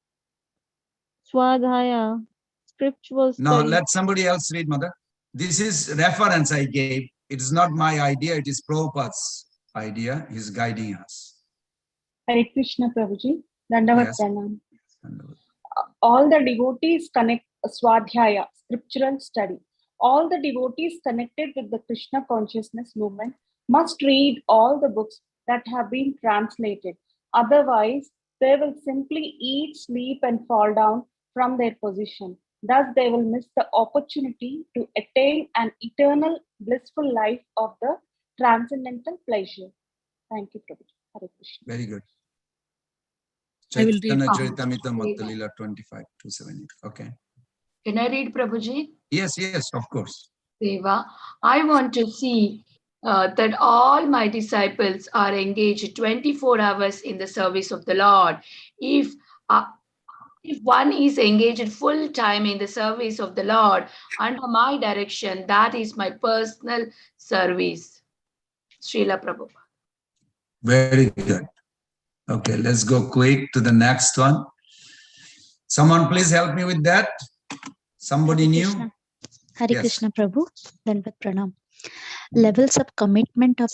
Swadhyaya, scriptural study. Now let somebody else read, Mother. This is reference I gave. It is not my idea. It is Prabhupada's idea. He is guiding us. Hare Krishna, Prabhuji. Dandavat Yes. Pranam. All the devotees connect Swadhyaya, scriptural study. All the devotees connected with the Krishna consciousness movement must read all the books that have been translated. Otherwise, they will simply eat, sleep, and fall down from their position. Thus, they will miss the opportunity to attain an eternal blissful life of the transcendental pleasure. Thank you, Prabhuji. Hare Krishna. Very good. I will read. Chaitanya Charitamrita Mattalila 25-278. Okay. Can I read, Prabhuji? Yes, of course. Seva, I want to see that all my disciples are engaged 24 hours in the service of the Lord. If one is engaged full time in the service of the Lord under my direction, that is my personal service. Srila Prabhupada. Very good. Okay, let's go quick to the next one. Someone please help me with that. Somebody new? Hare Yes. Krishna Prabhu, Dandavat Pranam. Levels of commitment of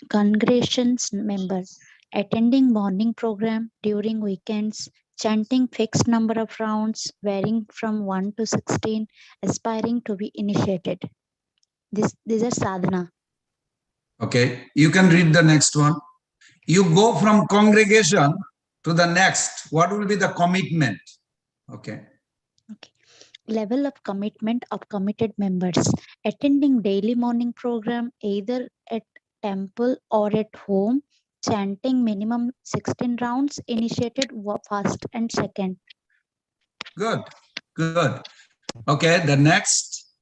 congregations member, attending morning program during weekends, chanting fixed number of rounds, varying from 1 to 16, aspiring to be initiated. These are sadhana. Okay, you can read the next one. You go from congregation to the next. What will be the commitment? Okay. Level of commitment of committed members, attending daily morning program either at temple or at home, chanting minimum 16 rounds, initiated first and second. Good. Okay, the next.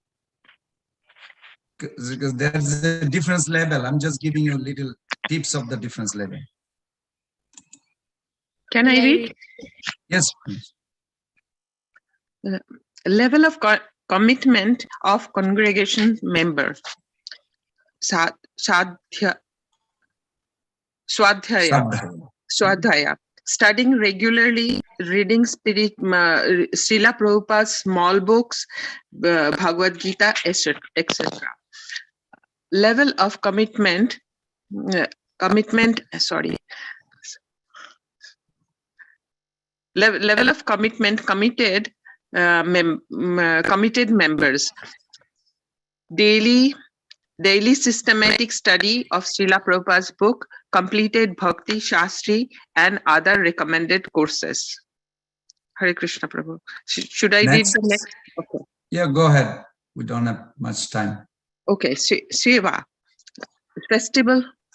Because there's a difference level. I'm just giving you little tips of the difference level. Can I read? Yes, please. Level of commitment of congregation member. Swadhyaya. Studying regularly, reading Srila Prabhupada's small books, Bhagavad-Gita, etc. Level of commitment, level of commitment, committed members. Daily systematic study of Srila Prabhupada's book, completed Bhakti Shastri and other recommended courses. Hare Krishna Prabhu. Should I read the next? Okay. Yeah, go ahead. We don't have much time. Okay, Seva.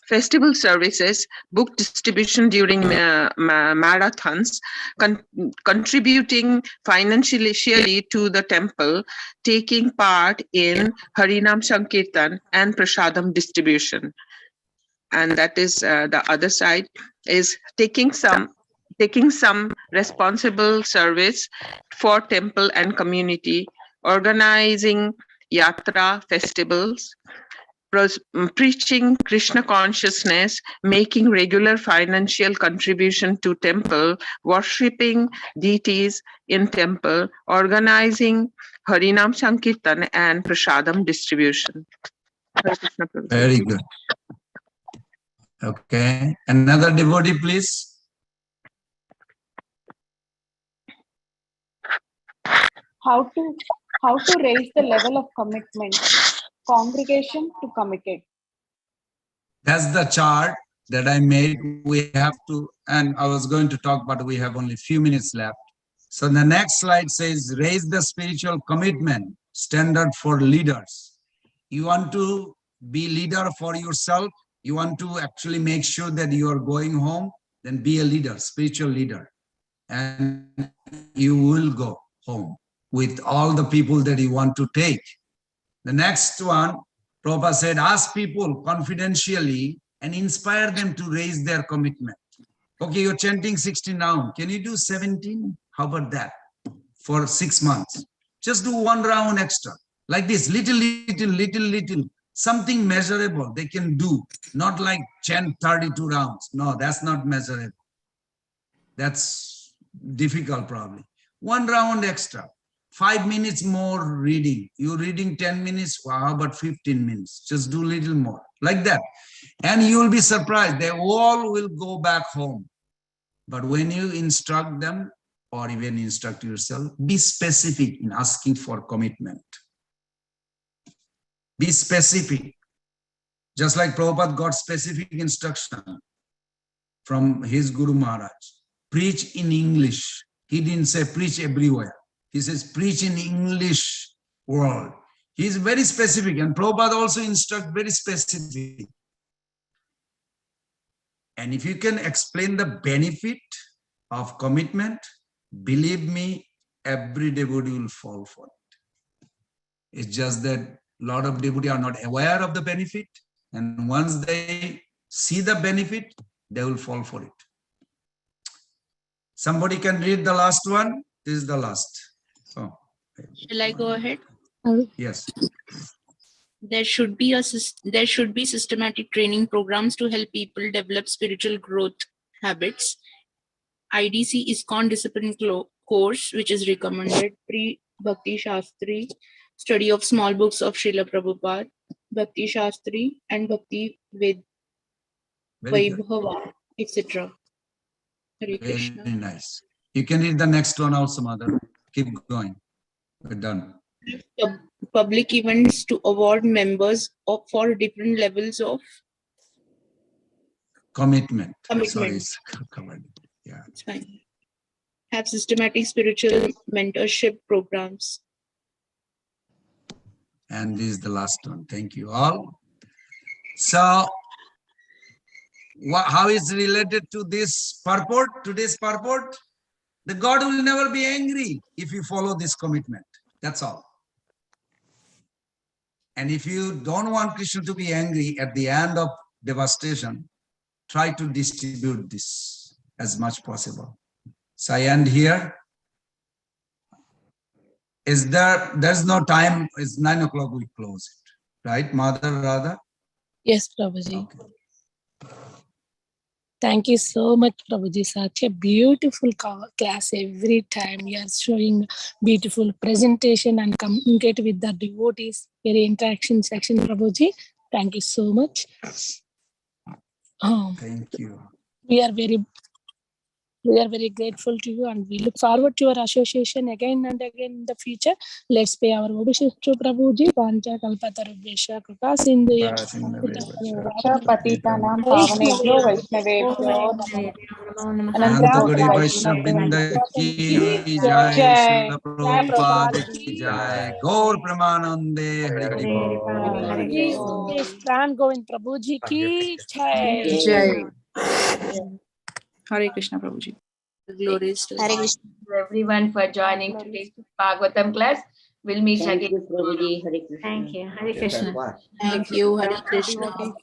Festival services, book distribution during marathons, contributing financially to the temple, taking part in Harinam Sankirtan and Prasadam distribution. And that is the other side is taking some responsible service for temple and community, organizing yatra festivals, preaching Krishna consciousness, making regular financial contribution to temple, worshipping deities in temple, organizing Harinam Sankirtan and Prasadam distribution. Very good. Okay. Another devotee, please. How to raise the level of commitment? Congregation to committed. That's the chart that I made. We have to, and I was going to talk, but we have only a few minutes left. So the next slide says, raise the spiritual commitment standard for leaders. You want to be leader for yourself. You want to actually make sure that you are going home, then be a leader, spiritual leader. And you will go home with all the people that you want to take. The next one, Prabhupada said, ask people confidentially and inspire them to raise their commitment. Okay, you're chanting 16 rounds. Can you do 17? How about that? For 6 months. Just do 1 round extra. Like this, little. Something measurable they can do. Not like chant 32 rounds. No, that's not measurable. That's difficult probably. 1 round extra. 5 minutes more reading. You're reading 10 minutes. Well, how about 15 minutes? Just do a little more. Like that. And you'll be surprised. They all will go back home. But when you instruct them, or even instruct yourself, be specific in asking for commitment. Be specific. Just like Prabhupada got specific instruction from his Guru Maharaj. Preach in English. He didn't say preach everywhere. He says preach in English world. He is very specific, and Prabhupada also instruct very specific. And if you can explain the benefit of commitment, believe me, every devotee will fall for it. It's just that a lot of devotees are not aware of the benefit, and once they see the benefit, they will fall for it. Somebody can read the last one. This is the last. Oh. Shall I go ahead? Yes. There should be systematic training programs to help people develop spiritual growth habits. IDC ISKCON discipline course, which is recommended, pre-Bhakti Shastri, study of small books of Srila Prabhupada, Bhakti Shastri, and Bhakti Vaibhava, etc. Hare Krishna. Very nice. You can read the next one also, Mother. Keep going. We're done. Public events to award members for different levels of commitment. Sorry, it's covered. Yeah, it's fine. Have systematic spiritual mentorship programs. And this is the last one. Thank you all. So, how is related to this purport, today's purport? The God will never be angry if you follow this commitment. That's all. And if you don't want Krishna to be angry at the end of devastation, try to distribute this as much possible. So I end here. There's no time, it's 9 o'clock, we close it. Right, Mother Radha? Yes, Prabhuji. Thank you so much, Prabhuji. Such a beautiful class every time. You are showing beautiful presentation and communicate with the devotees. Very interaction section, Prabhuji. Thank you so much. Thank you. We are very grateful to you, and we look forward to your association again and again in the future. Let's pay our obeisance to Prabhuji. Vancha kalpatarubhesha kripa sindhuya patitanam pavanebhyo vaishnavebhyo namo Anantagari Vaishnav Vrinda ki jai, Srila Prabhupada ki jai, Gaur Pramanande, Hari Bol. Pran Govind Prabhuji ki jai. Jai. Hare Krishna, Prabhuji. Glories to everyone for joining today's Bhagavatam class. We'll meet again. Prabhuji. Hare Krishna. Thank you. Hare Krishna. Thank you. Hare Krishna.